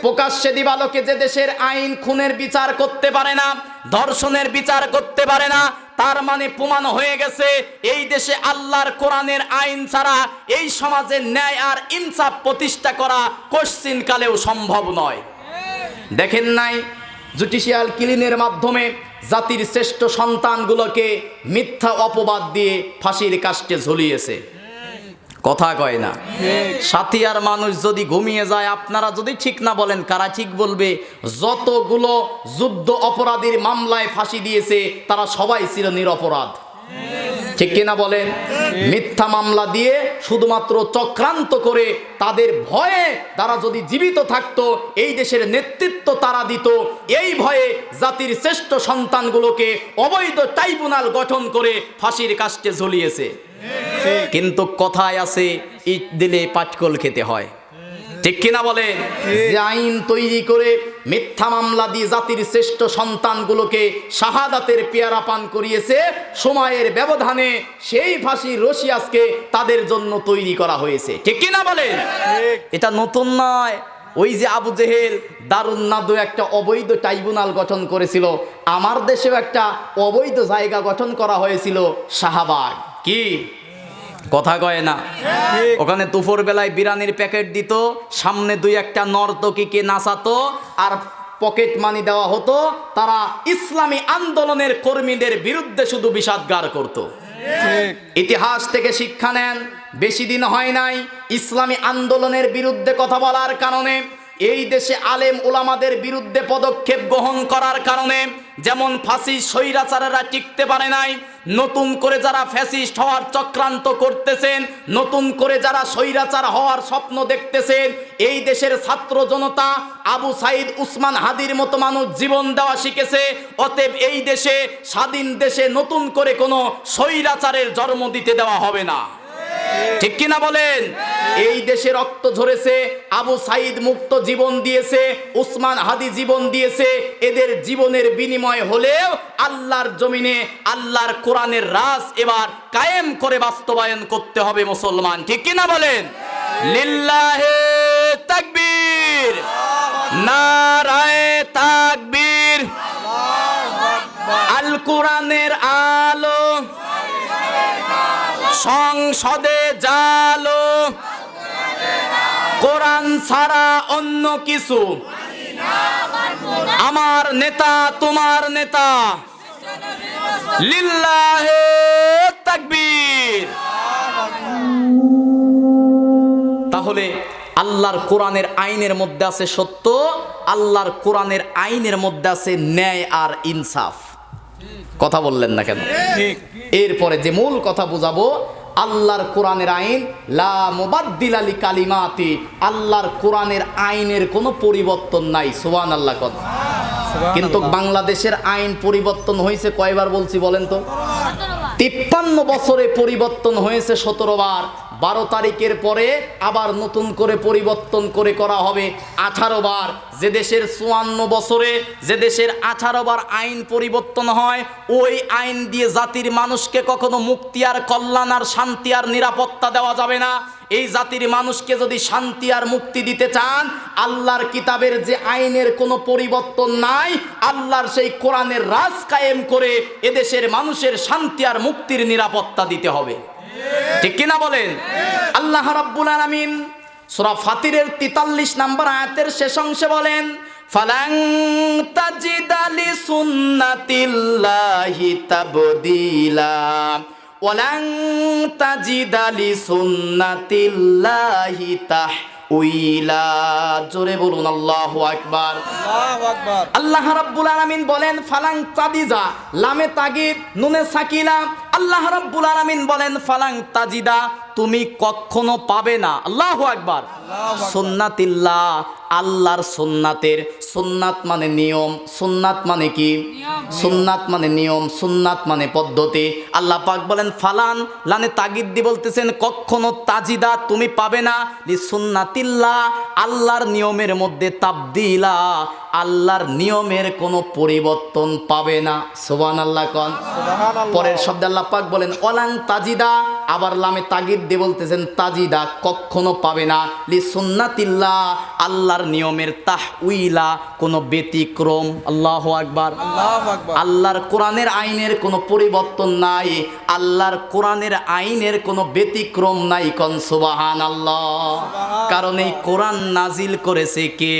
প্রকাশ্যে দিবালোকে যে দেশের আইন খুনের বিচার করতে পারে না, ধর্ষণের বিচার করতে পারে না, তার মানে প্রমাণ হয়ে গেছে এই দেশে আল্লাহর কোরআনের আইন ছাড়া এই সমাজে ন্যায় আর ইনসাফ প্রতিষ্ঠা করা কোশ্চিন কালেও সম্ভব নয়। দেখেন নাই জুডিশিয়াল কিলিংয়ের মাধ্যমে জাতির শ্রেষ্ঠ সন্তানগুলোকে মিথ্যা অপবাদ দিয়ে ফাঁসির কাস্টে ঝুলিয়েছে। কথা কয় না। সাথিয়ার মানুষ যদি ঘুমিয়ে যায়, আপনারা যদি ঠিক না বলেন কারা ঠিক বলবে? যতগুলো যুদ্ধ অপরাধীর মামলায় ফাঁসি দিয়েছে তারা সবাই ছিল নিরপরাধ, ঠিক কিনা বলেন? মিথ্যা মামলা দিয়ে শুধুমাত্র চক্রান্ত করে তাদের ভয়ে তারা যদি জীবিত থাকতো এই দেশের নেতৃত্ব তারা দিত, এই ভয়ে জাতির শ্রেষ্ঠ সন্তানগুলোকে অবৈধ ট্রাইব্যুনাল গঠন করে ফাঁসির কাস্টে ঝুলিয়েছে। কিন্তু কথায় আছে ইট দিলে পাটকল খেতে হয়, ঠিক কিনা বলেন? যে আইন তৈরি করে মিথ্যা মামলা দিয়ে জাতির শ্রেষ্ঠ সন্তানগুলোকে শাহাদাতের পেয়ারা পান করিয়েছে, সময়ের ব্যবধানে সেই ফাঁসির রশি আজকে তাদের জন্য তৈরি করা হয়েছে, ঠিক কিনা বলেন? এটা নতুন নয়। ওই যে আবু জেহেল দারুন নাদু একটা অবৈধ ট্রাইব্যুনাল গঠন করেছিল, আমার দেশেও একটা অবৈধ জায়গা গঠন করা হয়েছিল শাহবাগ। কি কথা কয় না? ওখানে দুপুর বেলায় বিরিয়ানির প্যাকেট দিত, সামনে দুই একটা নর্তকীকে নাচাতো আর পকেট মানি দেওয়া হতো। তারা ইসলামী আন্দোলনের কর্মীদের বিরুদ্ধে শুধু বিষাদগার করত। ইতিহাস থেকে শিক্ষা নেন, বেশি দিন হয় নাই ইসলামী আন্দোলনের বিরুদ্ধে কথা বলার কারণে এই দেশে আলেম ওলামাদের বিরুদ্ধে পদক্ষেপ গ্রহণ করার কারণে যেমন ফাঁসি স্বৈরাচারেরা টিকতে পারে নাই, নতুন করে যারা ফ্যাসিস্ট হওয়ার চক্রান্ত করতেছেন, নতুন করে যারা স্বৈরাচার হওয়ার স্বপ্ন দেখতেছেন, এই দেশের ছাত্র জনতা আবু সাইদ উসমান হাদির মতো মানুষ জীবন দেওয়া শিখেছে। অতএব এই দেশে স্বাধীন দেশে নতুন করে কোনো স্বৈরাচারের জন্ম দিতে দেওয়া হবে না, ঠিক কিনা বলেন? এই দেশে রক্ত ঝরেছে, আবু সাইদ মুক্ত জীবন দিয়েছে, উসমান হাদি জীবন দিয়েছে। এদের জীবনের বিনিময় হলেও আল্লাহর জমিনে আল্লাহর কোরআনের রাজ এবার কায়েম করে বাস্তবায়ন করতে হবে মুসলমান, ঠিক কিনা বলেন? লিল্লাহে তাকবীর, নারায়ে তাকবীর। আল কোরআনের আলো সংসদে জালো, কোরআন ছাড়া অন্য কিছু আমার নেতা তোমার নেতা। লিল্লাহে তাকবীর। তাহলে আল্লাহর কোরআনের আইনের মধ্যে আছে সত্য, আল্লাহর কোরআনের আইনের মধ্যে আছে ন্যায় আর ইনসাফ। কথা বললেন না কেন? এরপরে যে মূল কথা বুঝাবো, আল্লাহর কোরআনের আইন লা মুবাদ্দিলা লিকালিমাতি, আল্লাহর কোরআনের আইনের কোনো পরিবর্তন নাই। সুবহানাল্লাহ। কিন্তু বাংলাদেশের আইন পরিবর্তন হয়েছে কয়বার বলছি বলেন তো? 53 বছরে পরিবর্তন হয়েছে 17 বার। 12 তারিখের পরে আবার নতুন করে পরিবর্তন করে করা হবে 18 বার। যে দেশের 54 বছরে যে দেশের 18 বার আইন পরিবর্তন হয়, ওই আইন দিয়ে জাতির মানুষকে কখনো মুক্তি আর কল্যাণ আর শান্তি আর নিরাপত্তা দেওয়া যাবে না। এই জাতির মানুষকে যদি শান্তি আর মুক্তি দিতে চান, আল্লাহর কিতাবের যে আইনের কোনো পরিবর্তন নাই, আল্লাহর সেই কোরআনের রাজ কায়েম করে এদেশের মানুষের শান্তি আর মুক্তির নিরাপত্তা দিতে হবে, ঠিক কিনা বলেন? আল্লাহ রাব্বুল আলামিন সূরা ফাতিরের 43 নম্বর আয়াতের শেষ অংশে বলেন, ফালাং তাজিদা লিসুন্নাতিল্লাহি তাবদীলা ওয়ালাং তাজিদা লিসুন্নাতিল্লাহি তাহউইলা। জোরে বলুন আল্লাহু আকবার। আল্লাহু আকবার। আল্লাহ রাব্বুল আলামিন বলেন ফালাং তাজিদা, লামে তাগিদ নুনে সাকিলা। আল্লাহ রাব্বুল আলামিন বলেন ফালাং তাজিদা, তুমি কখনো পাবে না। আল্লাহু আকবার। সুন্নাতিল্লাহ, আল্লাহর সুন্নাতের। সুন্নাত মানে নিয়ম, সুন্নাত মানে কি? সুন্নাত মানে নিয়ম, সুন্নাত মানে পদ্ধতি। আল্লাহ পাক বলেন ফালান, লানে তাগিদ দিয়ে বলতেছেন কখনো তাজিদা তুমি পাবে না, লি সুন্নাতিল্লাহ, আল্লাহর নিয়মের মধ্যে তাবদিলা, আল্লাহর নিয়মের কোনো পরিবর্তন পাবে না। সুবহানাল্লাহ কোন। পরের শব্দে আল্লাহ পাক বলেন ওয়ালাং তাজিদা, আবার লামে তাগিদ দিয়ে বলতেছেন তাজিদা, কখনো পাবে না। লি সুন্নাতিল্লাহ, আল্লাহর নিয়মের তাহউইলা, কোনো ব্যতিক্রম। আল্লাহু আকবার। আল্লাহর কোরআনের আইনের কোনো পরিবর্তন নাই, আল্লাহর কোরআনের আইনের কোনো ব্যতিক্রম নাই। কোন সুবহানাল্লাহ। কারণ এই কোরআন নাজিল করেছে কে?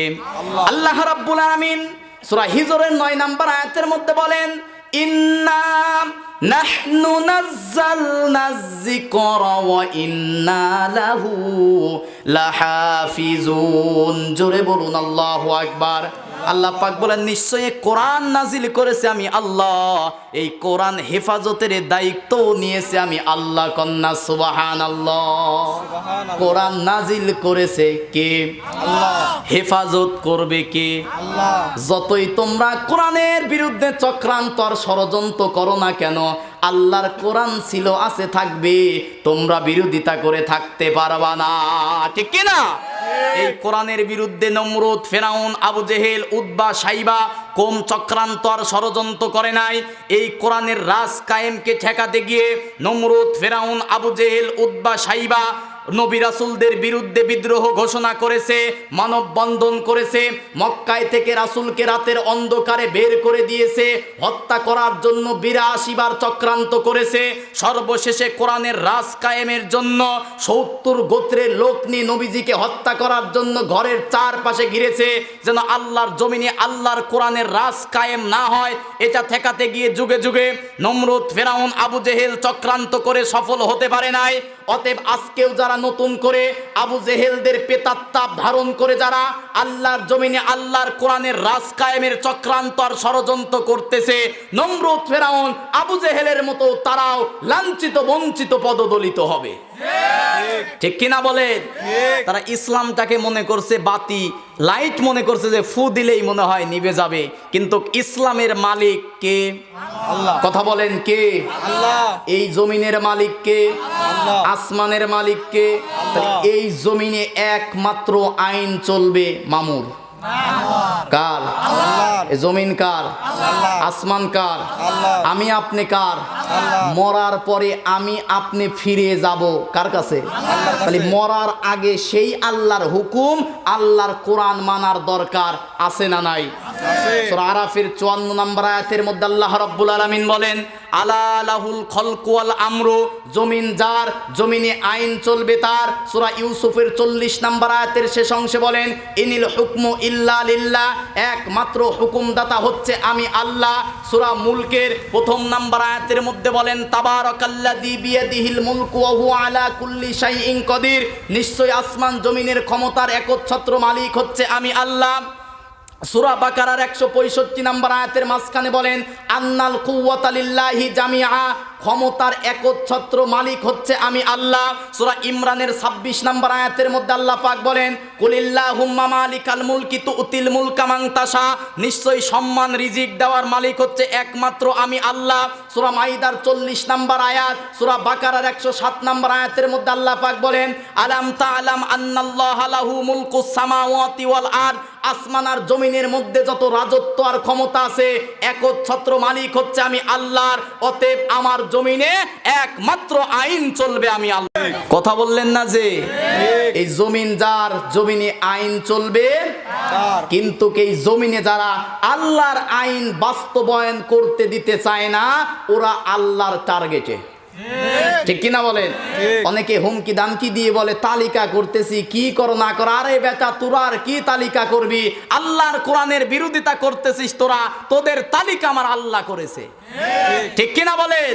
আল্লাহ রাব্বুল আলামিন সূরা হিজরের 9 নম্বর আয়াতের মধ্যে বলেন, ইন্না নাহনু নাযালনা যিকরা ওয়া ইন্না লাহু লাহাফিজুন। জোরে বলুন আল্লাহু আকবার। আল্লাহ পাক বলেন, নিশ্চয়ই কোরআন নাজিল করেছে আমি আল্লাহ, এই কোরআন হেফাজতের দায়িত্ব নিয়েছে আমি আল্লাহ। কন্যা সুবহানাল্লাহ। কোরআন নাজিল করেছে কে? আল্লাহ। হেফাজত করবে কে? আল্লাহ। যতই তোমরা কোরআনের বিরুদ্ধে চক্রান্ত আর ষড়যন্ত্র করো না কেন, আল্লাহর কোরআন ছিল, আছে, থাকবে, তোমরা বিরোধিতা করে থাকতে পারবা না। ঠিক কি না? এই কোরআনের বিরুদ্ধে নমরুদ, ফেরাউন, আবু জেহেল, উতবা, সাইবা কোন চক্রান্ত আর ষড়যন্ত্র করে নাই? এই কোরআনের রাজ কায়েমকে ঠেকাতে গিয়ে নমরুদ, ফেরাউন, আবু জেহেল, উতবা, সাইবা নবী রাসূলদের বিরুদ্ধে বিদ্রোহ ঘোষণা করেছে, মানববন্ধন করেছে, মক্কায় থেকে রাসূলকে রাতের অন্ধকারে বের করে দিয়েছে, হত্যা করার জন্য ৮২ বার চক্রান্ত করেছে। সর্বশেষে কোরআনের রাজ কায়েমের জন্য ৭০ গোত্রের লোক নিয়ে নবীজিকে হত্যা করার জন্য ঘরের চারপাশে ঘিরেছে, যেন আল্লাহর জমিনে আল্লাহর কোরআনের রাজ কায়েম না হয়। এটা ঠেকাতে গিয়ে যুগে যুগে নমরুদ, ফেরাউন, আবু জেহেল চক্রান্ত করে সফল হতে পারে নাই। অতএব আজকেও যারা নতুন করে আবু জেহেলদের পেতাত্তাপ ধারণ করে যারা আল্লাহর জমিনে আল্লাহর কোরআনের রাজ কায়েমের চক্রান্ত আর ষড়যন্ত্র করতেছে, নমরুদ, ফেরাউন, আবু জেহেলের মতো তারাও লাঞ্ছিত, বঞ্চিত, পদদলিত হবে। ঠিক কিনা বলেন? তারা ইসলামটাকে মনে করছে বাতি, লাইট মনে করছে যে ফু দিলেই মনে হয় নিভে যাবে, কিন্তু ইসলামের মালিক কে? আল্লাহ। কথা বলেন কে? আল্লাহ। এই জমিনের মালিক কে? আল্লাহ। আসমানের মালিক কে? এই জমিনে একমাত্র আইন চলবে মামুর। কার? আল্লাহর। জমিন কার? আল্লাহ। আসমান কার? আল্লাহ। আমি আপনি কার? আল্লাহ। মরার পরে আমি আপনি ফিরে যাব কার কাছে? আল্লাহর কাছে। তাহলে মরার আগে সেই আল্লাহর হুকুম, আল্লাহর কোরআন মানার দরকার আছে না নাই? আছে। সূরা আরাফের 54 নম্বর আয়াতের মধ্যে আল্লাহ রাব্বুল আলামিন বলেন, আলা লাহুল খালকু ওয়াল আমরু, জমিন যার, জমিনে আইন চলবে তার। সূরা ইউসুফের 40 নম্বর আয়াতের শেষ অংশে বলেন, ইনিল হুকমু ইল্লা লিল্লাহ, একমাত্র হুকুমদাতা হচ্ছে আমি আল্লাহ। সূরা মুলকের 1 নম্বর আয়াতের মধ্যে বলেন, তাবারাকাল্লাযী বিয়াদিহিল মুলকু ওয়া হুয়া আলা কুল্লি শাইইন কাদির, নিশ্চয় আসমান জমিনের ক্ষমতার একচ্ছত্র মালিক হচ্ছে আমি আল্লাহ। সূরা বাকারার 165 নম্বর আয়াতের মাঝখানে বলেন, আন্নাল কুওয়াতা লিল্লাহি জামিআ, ক্ষমতার একচ্ছত্র মালিক হচ্ছে আমি আল্লাহ। সূরা ইমরানের 26 নম্বর আয়াতের মধ্যে আল্লাহ পাক বলেন, কুলিল্লাহুম্মা মালিকাল মুলকি তুতিল মুলকা মান তাশা, নিশ্চয়ই সম্মান রিজিক দেওয়ার মালিক হচ্ছে একমাত্র আমি আল্লাহ। সূরা মাইদার 40 নম্বর আয়াত, সূরা বাকারার 107 নম্বর আয়াতের মধ্যে আল্লাহ পাক বলেন, আলাম তাআলাম আন্নাল্লাহা লাহু মুলকুস সামাওয়াতি ওয়াল আরদ, আসমান আর জমিনের মধ্যে যত রাজত্ব আর ক্ষমতা আছে একচ্ছত্র মালিক হচ্ছে আমি আল্লাহর। অতএব আমার জমিনে একমাত্র আইন চলবে আমি আল্লাহ। কথা বললেন না যে এই জমিন যার, জমিনে আইন চলবে তার। কিন্তু এই জমিনে যারা আল্লাহর আইন বাস্তবায়ন করতে দিতে চায় না, ওরা আল্লাহর টার্গেটে। ঠিক কিনা বলেন? অনেকে হুমকি দামকি দিয়ে বলে তালিকা করতেছি, কি করো না করো। আরে বেটা, তোরা আর কি তালিকা করবি? আল্লাহর কোরআনের বিরোধিতা করতেছিস তোরা, তোদের তালিকা আমার আল্লাহ করেছে। ঠিক কিনা বলেন?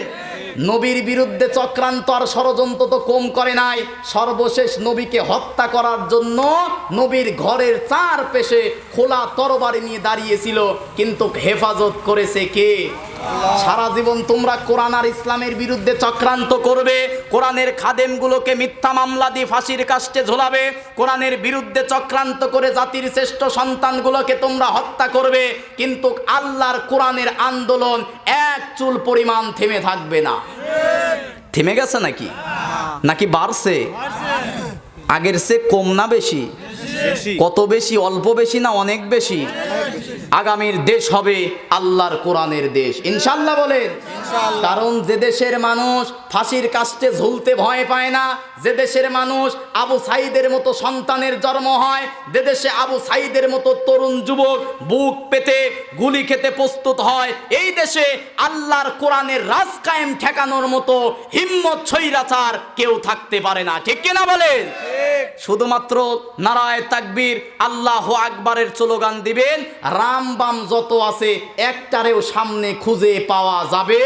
নবীর বিরুদ্ধে চক্রান্ত আর ষড়যন্ত্র তো কম করে নাই। সর্বশেষ নবীকে হত্যা করার জন্য নবীর ঘরের চারপাশে খোলা তরবারি নিয়ে দাঁড়িয়েছিল, কিন্তু হেফাজত করেছে কে? সারা জীবন তোমরা কোরআন আর ইসলামের বিরুদ্ধে চক্রান্ত করবে, কোরআনের খাদেমগুলোকে মিথ্যা মামলা দিয়ে ফাঁসির কাস্টে ঝোলাবে, কোরআনের বিরুদ্ধে চক্রান্ত করে জাতির শ্রেষ্ঠ সন্তানগুলোকে তোমরা হত্যা করবে, কিন্তু আল্লাহর কোরআনের আন্দোলন এক চুল পরিমাণ থেমে থাকবে না। থেমে গেছে নাকি? নাকি বাড়ছে? আগের চেয়ে কম না বেশি? কত বেশি? অল্প বেশি না অনেক বেশি? আগামীর দেশ হবে আল্লাহর কোরআনের দেশ, ইনশাআল্লাহ বলেন। কারণ যে দেশের মানুষ ফাঁসির কাস্টে ঝুলতে ভয় পায় না, যে দেশের মানুষ আবু সাইদের মতো সন্তানের জন্ম হয়, যে দেশে আবু সাইদের মতো তরুণ যুবক বুক পেতে গুলি খেতে প্রস্তুত হয়, এই দেশে আল্লাহর কোরআনের রাজ কায়েম ঠেকানোর মতো হিম্মত ছৈরাচার কেউ থাকতে পারে না, ঠিক কিনা বলেন? শুধুমাত্র নারায়ে তাকবীর আল্লাহু আকবারের স্লোগান দিবেন, রাম বাম যত আছে একটারেও সামনে খুঁজে পাওয়া যাবে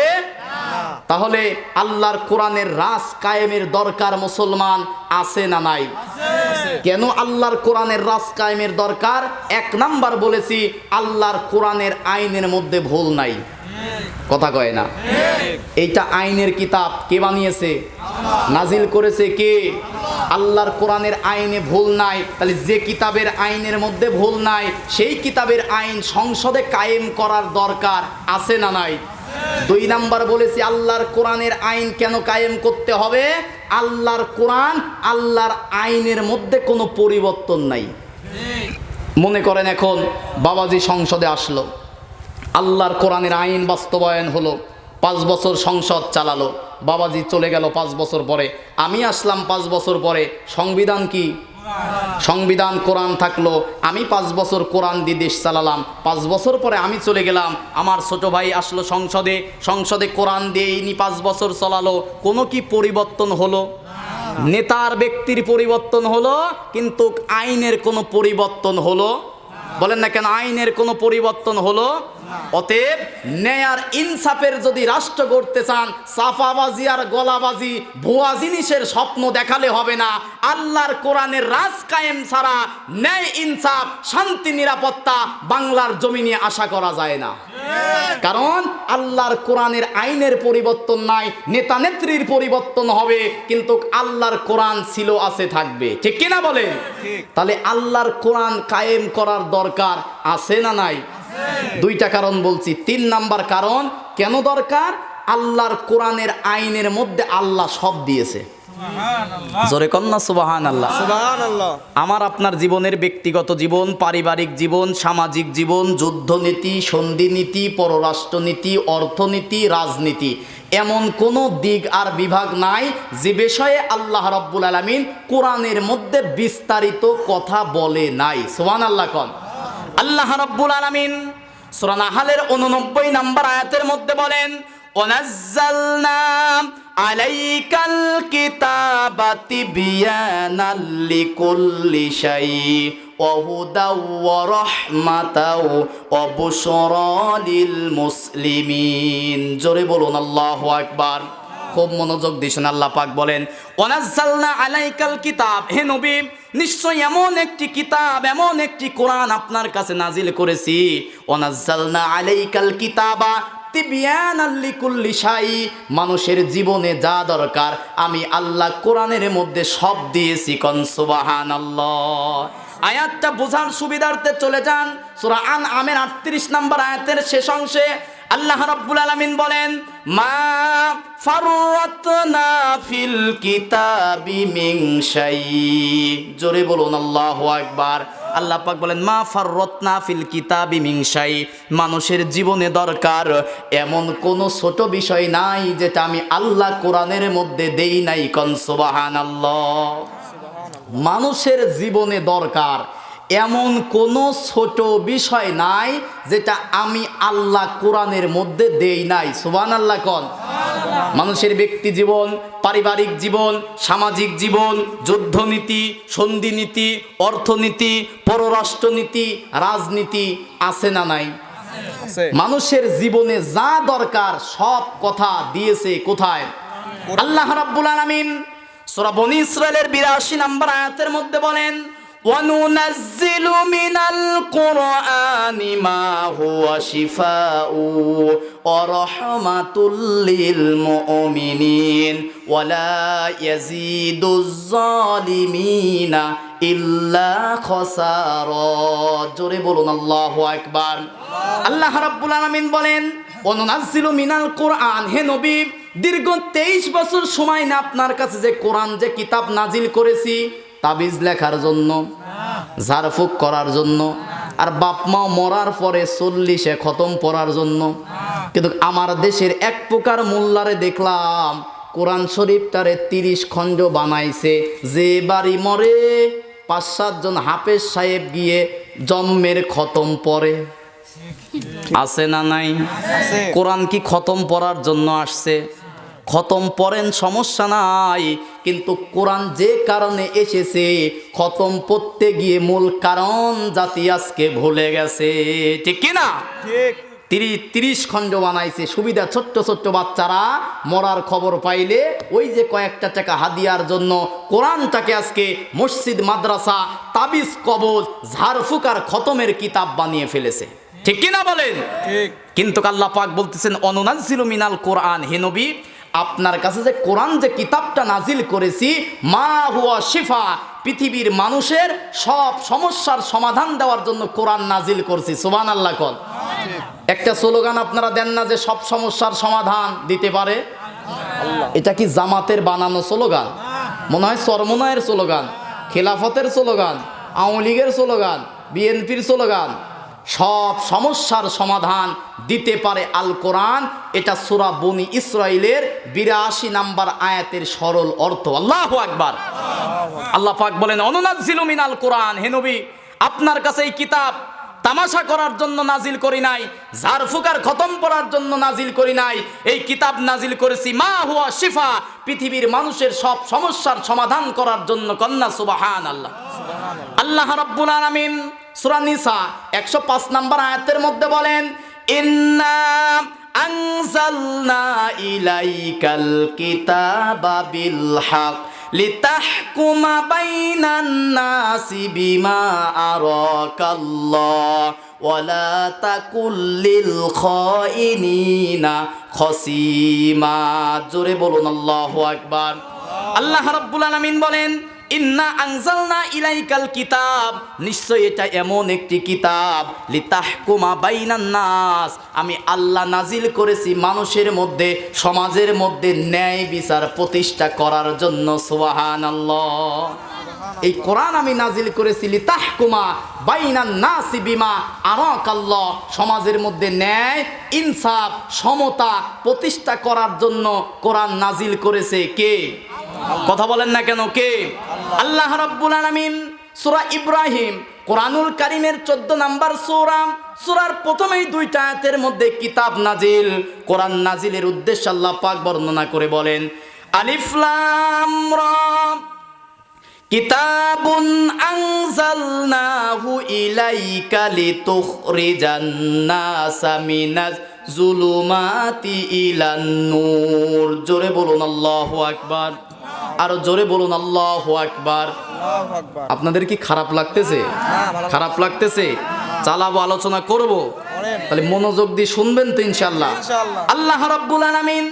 না। তাহলে আল্লাহর কোরআনের রাজ কায়েমের দরকার মুসলমান আছে না নাই? কেন আল্লাহর কোরআনের রাজ কায়েমের দরকার? এক নাম্বার বলেছি, আল্লাহর কোরআনের আইনের মধ্যে ভুল নাই। কথা কয় না? এইটা আইনের কিতাব, কে বানিয়েছে? নাজিল করেছে কে? আল্লাহর কোরআনের আইনে ভুল নাই। তাহলে যে কিতাবের আইনের মধ্যে ভুল নাই, সেই কিতাবের আইন সংসদে কায়েম করার দরকার আছে না নাই? দুই নাম্বার বলেছি, আল্লাহর কোরআনের আইন কেন কায়েম করতে হবে? আল্লাহর কোরআন, আল্লাহর আইনের মধ্যে কোনো পরিবর্তন নাই। মনে করেন এখন বাবাজি সংসদে আসলো, আল্লাহর কোরআনের আইন বাস্তবায়ন হলো, 5 বছর সংসদ চালালো, বাবাজি চলে গেল 5 বছর পরে, আমি আসলাম 5 বছর পরে, সংবিধান কি? সংবিধান কোরআন থাকলো, আমি 5 বছর কোরআন দিয়ে দেশ চালালাম, 5 বছর পরে আমি চলে গেলাম, আমার ছোট ভাই আসলো সংসদে, সংসদে কোরআন দিয়ে ইনি 5 বছর চালালো, কোনো কি পরিবর্তন হলো? নেতার ব্যক্তির পরিবর্তন হলো, কিন্তু আইনের কোনো পরিবর্তন হলো? বলেন না কেন আইনের কোনো পরিবর্তন হলো? অতএব ন্যায় আর ইনসাফের যদি রাষ্ট্র গড়তে চান, সাফাবাজি আর গলাবাজি ভুয়া জিনিসের স্বপ্ন দেখালে হবে না। আল্লাহর কোরআনের রাজ কায়েম ছাড়া ন্যায় ইনসাফ শান্তি নিরাপত্তা বাংলার জমিনে আশা করা যায় না। কারণ আল্লাহর কোরআনের আইনের পরিবর্তন নাই, নেতা নেত্রীর পরিবর্তন হবে, কিন্তু আল্লাহর কোরআন ছিল আছে থাকবে, ঠিক কিনা বলেন? তাহলে আল্লাহর কোরআন কায়েম করার দরকার আছে না নাই? দুইটা কারণ বলছি। 3 নাম্বার কারণ কেন দরকার? আল্লাহর কোরআনের আইনের মধ্যে আল্লাহ সব দিয়েছে। জোরে কন্যা সুবহানাল্লাহ। সুবহানাল্লাহ। আমার আপনার জীবনের ব্যক্তিগত জীবন, পারিবারিক জীবন, সামাজিক জীবন, যুদ্ধনীতি, সন্ধিনীতি, পররাষ্ট্রনীতি, অর্থনীতি, রাজনীতি, এমন কোনো দিক আর বিভাগ নাই যে বিষয়ে আল্লাহ রাব্বুল আলামিন কোরআনের মধ্যে বিস্তারিত কথা বলে নাই। সুবহানাল্লাহ কোন। আল্লাহ রাব্বুল আলামিন সূরা নাহলের 89 নম্বর আয়াতের মধ্যে বলেন, ওয়ানাজ্জালনা আলাইকাল কিতাবা তিবয়ানাল লিকুল্লি শাই ওয়া হুদাও ওয়া রাহমাতাও ওয়া বুশরা লিল মুসলিমিন। জোরে বলুন আল্লাহু আকবার। খুব মনোযোগ দিয়েছেন। আল্লাহ পাক বলেন, ওয়ানাজ্জালনা আলাইকাল কিতাব, হে নবী নিশ্চয় এমন একটি কিতাব, এমন একটি কোরআন আপনার কাছে নাজিল করেছি। ওয়ানাজ্জালনা আলাইকাল কিতাবা তিবয়ানাল লিকুল্লি শাই, মানুষের জীবনে যা দরকার আমি আল্লাহ কোরআনের মধ্যে সব দিয়েছি। কোন সুবহানাল্লাহ। আয়াতটা বোঝার সুবিধার্থে চলে যান সূরা আনআমের 38 নম্বর আয়াতের শেষ অংশে আল্লাহ রাব্বুল আলামিন বলেন, মা ফাররাতনা ফিল কিতাবি মিন শাই। জোরে বলুন আল্লাহু আকবার। আল্লাহ পাক বলেন, মা ফাররাতনা ফিল কিতাবি মিন শাই, মানুষের জীবনে দরকার এমন কোনো ছোট বিষয় নাই যেটা আমি আল্লাহ কোরআনের মধ্যে দেই নাই। কোন সুবহানাল্লাহ। মানুষের জীবনে দরকার এমন কোনো ছোট বিষয় নাই যেটা আমি আল্লাহ কোরআনের মধ্যে দেই নাই। সুবহানাল্লাহ কোন। মানুষের ব্যক্তি জীবন, পারিবারিক জীবন, সামাজিক জীবন, যুদ্ধনীতি, সন্ধিনীতি, অর্থনীতি, পররাষ্ট্রনীতি, রাজনীতি আছে না নাই? মানুষের জীবনে যা দরকার সব কথা দিয়েছে কোথায়? আল্লাহ রাব্বুল আলামিন সূরা বনী ইসরাঈলের 82 নম্বর আয়াতের মধ্যে বলেন, وَنُنَزِّلُ مِنَ الْقُرْآنِ مَا هُوَ شِفَاءٌ وَرَحْمَةٌ لِّلْمُؤْمِنِينَ وَلَا يَزِيدُ الظَّالِمِينَ إِلَّا خَسَارًا। জোরে বলুন আল্লাহু আকবার। আল্লাহ রাব্বুল আলামিন বলেন, ওয়ানুনাজ্জিলু মিনাল কোরআন, হে নবী দীর্ঘ 23 বছর সময় না আপনার কাছে যে কোরআন যে কিতাব নাজিল করেছি তাবিজ লেখার জন্য, ঝাড়ফুঁক করার জন্য, আর বাপ মা মরার পরে 40-এ খতম পড়ার জন্য। কিন্তু আমার দেশের এক প্রকার মোল্লারে দেখলাম কোরআন শরীফটারে 30 খণ্ড বানাইছে। যে বাড়ি মরে 5-7 জন হাফেজ সাহেব গিয়ে জন্মের খতম পড়ে। আছে না নাই? কোরআন কি খতম পড়ার জন্য আসছে? খতম পড়েন, সমস্যা নাই, কিন্তু কোরআন যে কারণে এসেছে খতম পড়তে গিয়ে মূল কারণ জাতি আজকে ভুলে গেছে। ঠিক কি না? ঠিক। 30 খণ্ড বানাইছে সুবিধা। ছোট্ট ছোট্ট বাচ্চারা মরার খবর পাইলে ওই যে কয়েকটা টাকা হাদিয়ার জন্য কোরআনটাকে আজকে মসজিদ, মাদ্রাসা, তাবিজ, কবজ, ঝাড়ফুঁক আর খতমের কিতাব বানিয়ে ফেলেছে। ঠিক কি না বলেন? ঠিক। কিন্তু আল্লাহ পাক বলতেছেন অনুনাজ্জিলু মিনাল কোরআন, হে নবী আপনার কাছে যে কোরআন যে কিতাবটা নাজিল করেছি, মা হুয়া শিফা, পৃথিবীর মানুষের সব সমস্যার সমাধান দেওয়ার জন্য কোরআন নাজিল করছি। সুবহানাল্লাহ কল। একটা স্লোগান আপনারা দেন না যে সব সমস্যার সমাধান দিতে পারে? এটা কি জামাতের বানানো স্লোগান? মনে হয় চরমনায়ের স্লোগান, খেলাফতের স্লোগান, আওয়ামী লীগের স্লোগান, বিএনপির স্লোগান। সব সমস্যার সমাধান দিতে পারে আল কোরআন। এটা সূরা বনি ইসরাইলের 82 নম্বর আয়াতের সরল অর্থ। আল্লাহু আকবার। আল্লাহ পাক বলেন অনুনাজ্জিলু মিনাল কোরআন, হে নবী আপনার কাছে এই কিতাব তামাশা করার জন্য নাজিল করি নাই, ঝাড়ফুঁকার খতম পড়ার জন্য নাজিল করি নাই। এই কিতাব নাজিল করেছি মা হুয়া শিফা, পৃথিবীর মানুষের সব সমস্যার সমাধান করার জন্য। কন্যা সুবহানাল্লাহ। আল্লাহ রাব্বুল আলামিন সূরা নিসা 105 নম্বর আয়াতের মধ্যে বলেন ইন্না আনজালনা ইলাইকাল কিতাবা বিল হক লিতাহকুমা বাইনান নাসি বিমা আরাকাল্লাহ ওয়ালা তাকুল লিল খাইনিনা খসিমা। জোরে বলুন আল্লাহু আকবার। আল্লাহ রাব্বুল আলামিন বলেন ইন্না আনজালনা ইলাইকাল কিতাব, নিশ্চয় এটা এমন একটি কিতাব, লিতাহকুমা বাইনান নাস, আমি আল্লাহ নাজিল করেছি মানুষের মধ্যে, সমাজের মধ্যে ন্যায় বিচার প্রতিষ্ঠা করার জন্য। সুবহানাল্লাহ। এই কোরআন আমি নাজিল করেছি লিতাহকুমা বাইনান নাসি বিমা আরাকাল্লাহ, সমাজের মধ্যে ন্যায়, ইনসাফ, সমতা প্রতিষ্ঠা করার জন্য কোরআন নাজিল করেছে কে? কথা বলেন না কেন? কে? আল্লাহ রাব্বুল আলামিন সূরা ইব্রাহিম কোরআনুল কারীমের 14 নম্বর সূরা, সূরার প্রথমেই 2টা আয়াতের মধ্যে কিতাব নাজিল, কোরআন নাজিলের উদ্দেশ্য আল্লাহ পাক বর্ণনা করে বলেন আলিফ লাম রা কিতাবুন আনজালনাহু ইলাইকা লিতুখরিজান নাসা মিনাজ জুলুমাতি ইলান নূর। জোরে বলুন আল্লাহু আকবার। আরো জোরে বলুন আল্লাহু আকবার। আপনাদের কি খারাপ লাগতেছে? খারাপ লাগতেছে? চালাবো, আলোচনা করব, তাহলে মনোযোগ দিয়ে শুনবেন তো ইনশাআল্লাহ। আল্লাহ রাব্বুল আলামিন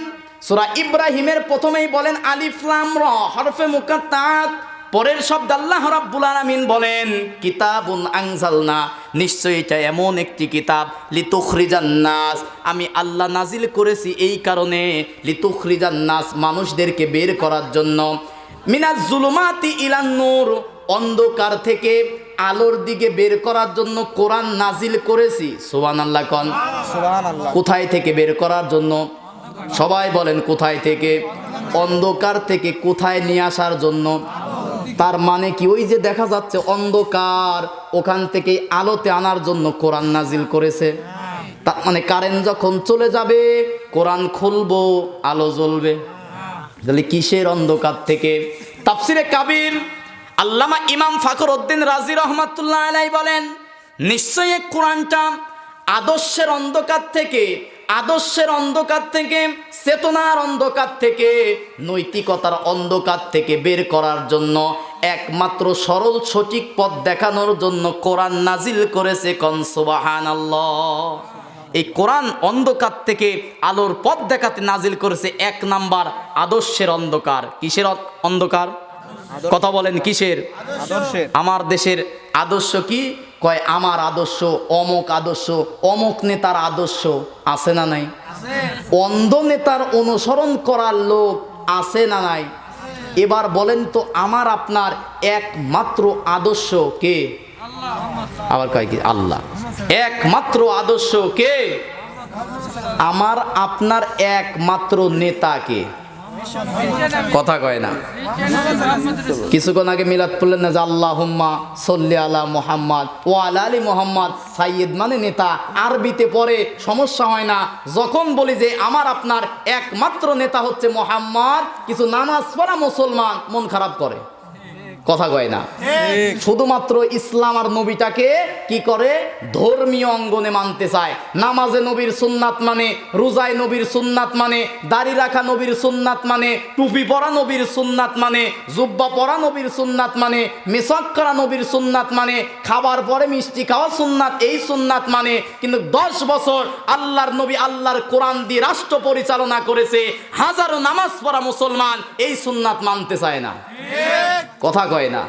সূরা ইব্রাহিমের প্রথমেই বলেন আলিফ লাম রা হরফে মুকাত্তাত, পরের শব্দ আল্লাহ রাব্বুল আলামিন বলেন কিতাবুন আনজালনা, নিশ্চয়ই এটা এমন একটি কিতাব, লিতুখরিজান নাস, আমি আল্লাহ নাজিল করেছি এই কারণে, লিতুখরিজান নাস, মানুষদেরকে বের করার জন্য, মিনাজ জুলুমাতি ইলান নূর, অন্ধকার থেকে আলোর দিকে বের করার জন্য কোরআন নাজিল করেছি। সুবহানাল্লাহ কোন? সুবহানাল্লাহ। কোথায় থেকে বের করার জন্য? সবাই বলেন কোথায় থেকে? অন্ধকার থেকে কোথায় নিয়ে আসার জন্য। তার মানে কি ওই যে দেখা যাচ্ছে অন্ধকার, ওখান থেকে আলোতে আনার জন্য কোরআন নাজিল করেছে। তার মানে কারেন্ট যখন চলে যাবে কোরআন খুলবো, আলো জ্বলবে। তাহলে কিসের অন্ধকার থেকে? তাফসিরে কাবির আল্লামা ইমাম ফখরউদ্দীন রাজি রহমাতুল্লাহ আলাইহি বলেন নিশ্চয়ই কোরআনটা আদর্শের অন্ধকার থেকে, আদর্শের অন্ধকার থেকে, চেতনার অন্ধকার থেকে, নৈতিকতার অন্ধকার থেকে বের করার জন্য, একমাত্র সরল সঠিক পথ দেখানোর জন্য কোরআন নাজিল করেছে। কোন সুবহানাল্লাহ। এই কোরআন অন্ধকার থেকে আলোর পথ দেখাতে নাজিল করেছে। 1 নাম্বার আদর্শের অন্ধকার। কিসের অন্ধকার? কথা বলেন কিসের? আদর্শের। আমার দেশের আদর্শ কি? কয় আমার আদর্শ অমুক আদর্শ, অমুক নেতার আদর্শ। আছে না নাই? অন্ধ নেতার অনুসরণ করার লোক আছে না নাই? এবার বলেন তো আমার আপনার একমাত্র আদর্শ কে? আবার কয় কি আল্লাহ। একমাত্র আদর্শ কে? আমার আপনার একমাত্র নেতা কে? কথা কয় না। কিছুক্ষণ আগে মিলাদ পড়লেন না যে আল্লাহুম্মা সল্লি আলা মুহাম্মদ ওয়া আলা আলি মুহাম্মদ। সাইয়্যিদ মানে নেতা, আরবিতে পড়ে সমস্যা হয় না। যখন বলি যে আমার আপনার একমাত্র নেতা হচ্ছে মুহাম্মদ, কিছু নামাজ পড়া মুসলমান মন খারাপ করে, কথা কয় না। শুধুমাত্র ইসলাম আর নবীটাকে কি করে? ধর্মীয় অঙ্গনে মানতে চায়। নামাজে নবীর সুন্নাত মানে, রোজায় নবীর সুন্নাত মানে, দাড়ি রাখা নবীর সুন্নাত মানে, টুপি পরা নবীর সুন্নাত মানে, জুব্বা পরা নবীর সুন্নাত মানে, মেসাক করা নবীর সুন্নাত মানে, খাবার পরে মিষ্টি খাওয়া সুন্নাত, এই সুন্নাত মানে। কিন্তু 10 বছর আল্লাহর নবী আল্লাহর কোরআন দিয়ে রাষ্ট্র পরিচালনা করেছে, হাজারো নামাজ পড়া মুসলমান এই সুন্নাত মানতে চায় না, কথা কয় না।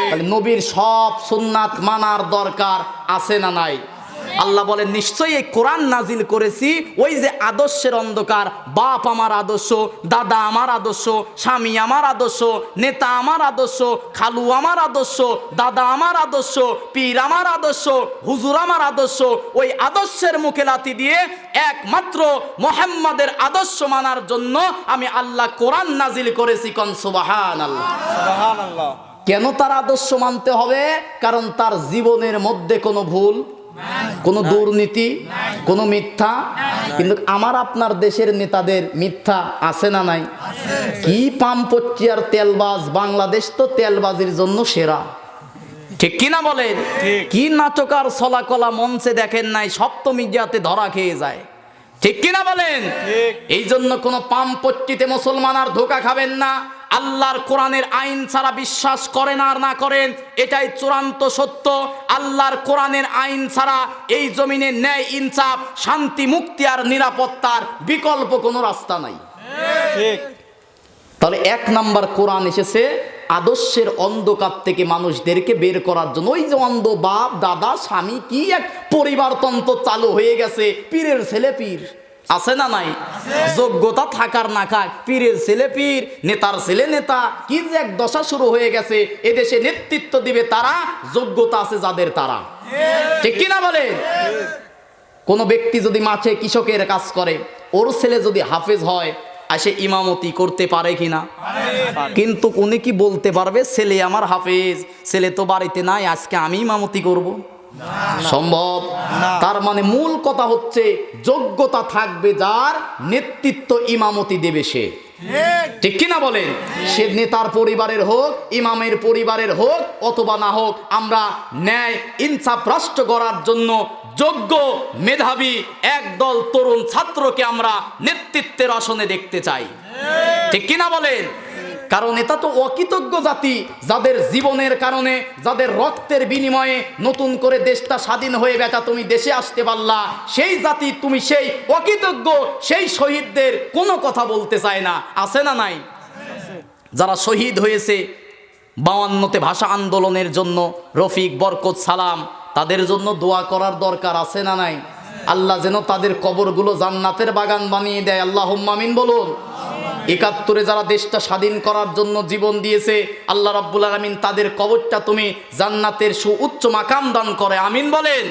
তাহলে নবীর সব সুন্নাত মানার দরকার আছে না নাই? আল্লাহ বলেন নিশ্চয়ই এই কোরআন নাজিল করেছি ওই যে আদর্শের অন্ধকার, বাপ আমার আদর্শ, দাদা আমার আদর্শ, স্বামী আমার আদর্শ, নেতা আমার আদর্শ, খালু আমার আদর্শ, দাদা আমার আদর্শ, পীর আমার আদর্শ, হুজুর আমার আদর্শ। ওই আদর্শের মুখে লাথি দিয়ে একমাত্র মুহাম্মাদের আদর্শ মানার জন্য আমি আল্লাহ কোরআন নাজিল করেছি। কোন সুবহানাল্লাহ। সুবহানাল্লাহ। কেন তার আদর্শ মানতে হবে? কারণ তার জীবনের মধ্যে কোনো ভুল, কোনো দুর্নীতি, কোনো মিথ্যা। কিন্তু আমার আপনার দেশের নেতাদের মিথ্যা আছে না নাই? কি পাম্পচি আর তেলবাজ, বাংলাদেশ তো তেলবাজির জন্য সেরা, ঠিক কিনা বলেন? কি নাটক আর ছলাকলা মঞ্চে দেখেন নাই, সপ্তমিডিয়াতে ধরা খেয়ে যায়, ঠিক কিনা বলেন? এই জন্য কোনো পাম্পচটিতে মুসলমান আর ধোঁকা খাবেন না। আল্লাহর কোরআনের আইন ছাড়া বিশ্বাস করেন আর না করেন, এটাই চূড়ান্ত সত্য। আল্লাহর কোরআনের আইন ছাড়া এই জমিনে ন্যায়, ইনসাফ, শান্তি, মুক্তি আর নিরাপত্তার বিকল্প কোনো রাস্তা নাই। তাহলে 1 নাম্বার কোরআন এসেছে আদর্শের অন্ধকার থেকে মানুষদেরকে বের করার জন্য। ওই যে অন্ধ বাপ দাদা স্বামী, কি এক পরিবারতন্ত্র চালু হয়ে গেছে। পীরের ছেলে পীর, আছে না নাই? যোগ্যতা থাকার না খাক, পীরের ছেলে পীর, নেতার ছেলে নেতা, কি যে এক দশা শুরু হয়ে গেছে। এদেশে নেতৃত্ব দিবে তারা, যোগ্যতা আছে যাদের তারা, ঠিক কিনা বলে? কোন ব্যক্তি যদি মাঠে কৃষকের কাজ করে, ওর ছেলে যদি হাফেজ হয়, আসে ইমামতি করতে পারে কিনা? কিন্তু উনি কি বলতে পারবে ছেলে আমার হাফেজ, ছেলে তো বাড়িতে নাই, আজকে আমি ইমামতি করব? সম্ভব? তার মানে মূল কথা হচ্ছে যোগ্যতা থাকবে যার, নেতৃত্ব ইমামতি দেবে সে, ঠিক কিনা বলেন? সে নেতার পরিবারের হোক, ইমামের পরিবারের হোক, অথবা না হোক, আমরা ন্যায় ইনসাফ রাষ্ট্র গড়ার জন্য যোগ্য মেধাবী একদল তরুণ ছাত্রকে আমরা নেতৃত্বের আসনে দেখতে চাই, ঠিক কিনা বলেন? কারণ এটা তো অকৃতজ্ঞ জাতি, যাদের জীবনের কারণে, যাদের রক্তের বিনিময়ে নতুন করে দেশটা স্বাধীন হয়ে বেটা তুমি দেশে আসতে পারলা, সেই জাতি তুমি সেই অকৃতজ্ঞ, সেই শহীদদের কোনো কথা বলতে চায় না, আছে না নাই? যারা শহীদ হয়েছে 52তে ভাষা আন্দোলনের জন্য, রফিক, বরকত, সালাম, তাদের জন্য দোয়া করার দরকার আছে না নাই? আল্লাহ যেন তাদের কবরগুলো জান্নাতের বাগান বানিয়ে দেয়, আল্লাহুম্মা আমিন বলুন। ৭১ যারা দেশটা স্বাধীন করার জন্য জীবন দিয়েছে, আল্লাহ রাব্বুল আলামিন তাদের কবরটা তুমি জান্নাতের সুউচ্চ মাকাম দান করে, আমিন বলেন।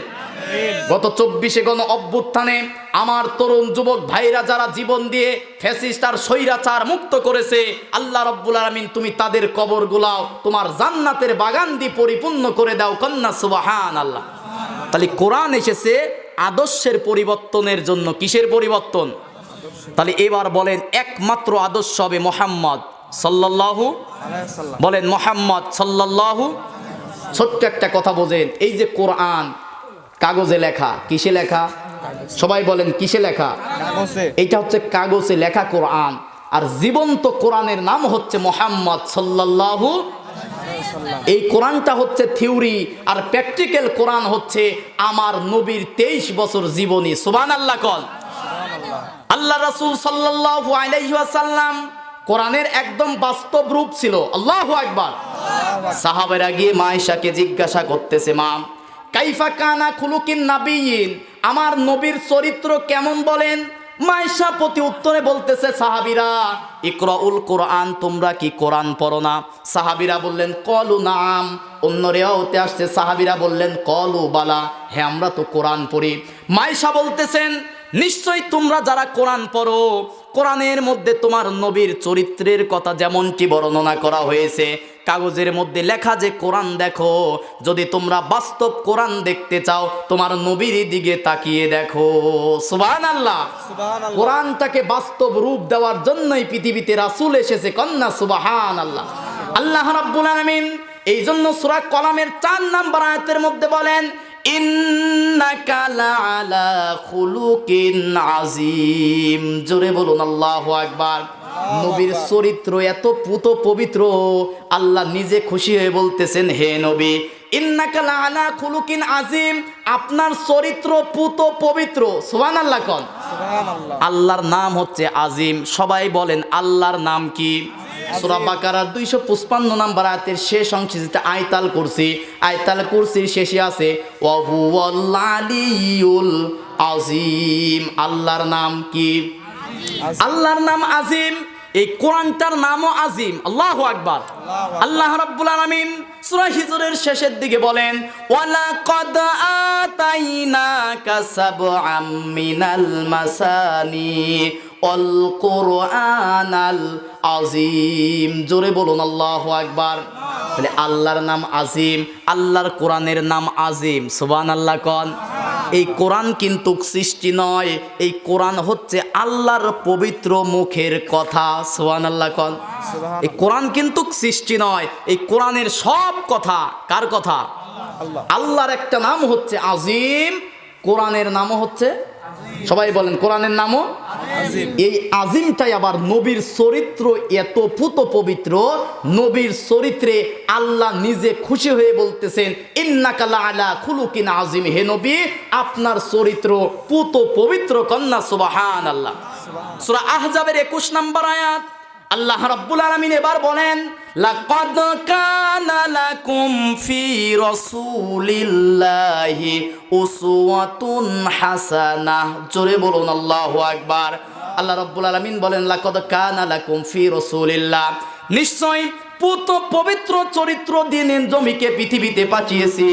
গত 24শে গণ অভ্যুত্থানে আমার তরুণ যুবক ভাইরা যারা জীবন দিয়ে ফ্যাসিস্ট আর স্বৈরাচার মুক্ত করেছে, আল্লাহ রাব্বুল আলামিন তুমি তাদের কবরগুলাও তোমার জান্নাতের বাগান দিয়ে পরিপূর্ণ করে দাও, কন্যা সুবহানাল্লাহ। তাহলে কোরআন এসেছে আদর্শের পরিবর্তনের জন্য। কিসের পরিবর্তন? তাহলে এবার বলেন একমাত্র আদর্শ হবে মুহাম্মদ সাল্লাল্লাহু আলাইহি ওয়াসাল্লাম। বলেন মুহাম্মদ সাল্লাল্লাহু। ছোট্ট একটা কথা বোঝেন, এই যে কোরআন কাগজে লেখা, কিসে লেখা? সবাই বলেন কিসে লেখা? কাগজে। এইটা হচ্ছে কাগজে লেখা কোরআন, আর জীবন্ত কোরআনের নাম হচ্ছে মুহাম্মদ সাল্লাল্লাহু আলাইহি ওয়াসাল্লাম। এই কোরআনটা হচ্ছে থিওরি, আর প্র্যাকটিক্যাল কোরআন হচ্ছে আমার নবীর 23 বছর জীবনী। সুবহানাল্লাহ কল। আল্লাহ রাসূল সাল্লাল্লাহু আলাইহি ওয়াসাল্লাম কোরআনের একদম বাস্তব রূপ ছিল। আল্লাহু আকবার। সাহাবারা গিয়ে মা আয়েশাকে জিজ্ঞাসা করতেছে, মা কাইফা কানা খুলুকিন নাবিয়িন, আমার নবীর চরিত্র কেমন বলেন? মাইশা প্রতি উত্তরে বলতেছে সাহাবীরা, ইকরাউল কোরআন, তোমরা কি কোরআন পড়ো না? সাহাবীরা বললেন কলু নাম। অন্য রেওয়াতে আসছে সাহাবীরা বললেন কলু বালা, হ্যাঁ আমরা তো কোরআন পড়ি। মাইশা বলতেছেন নিশ্চয়ই তোমরা যারা কোরআন পড়ো, কোরআনের মধ্যে তোমার নবীর চরিত্রের কথা যেমনটি বর্ণনা করা হয়েছে, কাগজের মধ্যে লেখা যে কোরআন দেখো, যদি তোমরা বাস্তব কোরআন দেখতে চাও তোমার নবীর দিকে তাকিয়ে দেখো। সুবহানাল্লাহ। কোরআনটাকে বাস্তব রূপ দেওয়ার জন্যই পৃথিবীতে রাসূল এসেছে, কন্যা সুবহানাল্লাহ। আল্লাহ রাব্বুল আলামিন এই জন্য সূরা কলামের 4 নম্বর আয়াতের মধ্যে বলেন ইন্নাকা লাআলা খুলুকিন আযীম। জোরে বলুন আল্লাহু আকবার। নবীর চরিত্র এত পুত পবিত্র, আল্লাহ নিজে খুশি হয়ে বলতেছেন হে নবী ইন্নাকা লাআলা খুলুকিন আযীম, আপনার চরিত্র পুত পবিত্র। সুবহানাল্লাহ কোন। সুবহানাল্লাহ। আল্লাহর নাম হচ্ছে আজিম। সবাই বলেন আল্লাহর নাম কি? সূরা বাকারার 255 নম্বর আয়াতের শেষ অংশে যেটা আয়াতুল কুরসি, আয়াতুল কুরসির শেষে আছে ওয়া হুয়াল আলিয়ুল আযীম। আল্লাহর নাম কি? আল্লাহর নাম আজিম। এই কোরআনটার নামও আজিম। আল্লাহু আকবার। আল্লাহ রাব্বুল আলামিন সূরা হিজরের শেষের দিকে বলেন ওয়ালাকাদ আতাইনাকা সাবআম মিনাল মাসানি ওয়াল কুরআনাল আযীম। জোরে বলুন আল্লাহু আকবার। তাহলে আল্লাহর নাম আজিম, আল্লাহর কোরআনের নাম আজিম। সুবহানাল্লাহ কোন। এই কোরআন কিন্তু সৃষ্টি নয়, এই কোরআন হচ্ছে আল্লাহর পবিত্র মুখের কথা। সুবহানাল্লাহ কোন। এই কোরআন কিন্তু সৃষ্টি নয়, এই কোরআনের সব কথা কার কথা? আল্লাহর একটা নাম হচ্ছে আজিম, কোরআনের নামও হচ্ছে, সবাই বলেন কোরআনের নামও আজিম। এই আজিমটাই আবার নবীর চরিত্র এত পুত পবিত্র, নবীর চরিত্রে আল্লাহ নিজে খুশি হয়ে বলতেছেন ইন্নাকা লাআলা খুলুকিন আযীম, হে নবী আপনার চরিত্র পুত পবিত্র। কন্যা সুবহানাল্লাহ। সূরা আহজাবের 21 নম্বর আয়াত আল্লাহ রাব্বুল আলামিন এবার বলেন লাকাদ কানা লাকুম ফি রাসূলিল্লাহি উসওয়াতুন হাসানাহ। জোরে বলুন আল্লাহু আকবার। আল্লাহ রাব্বুল আলামিন বলেন লাকাদ কানা লাকুম ফি রাসূলিল্লাহ, নিশ্চয় পুত পবিত্র চরিত্র দিয়ে জমিকে পৃথিবীতে পাঠিয়েছি,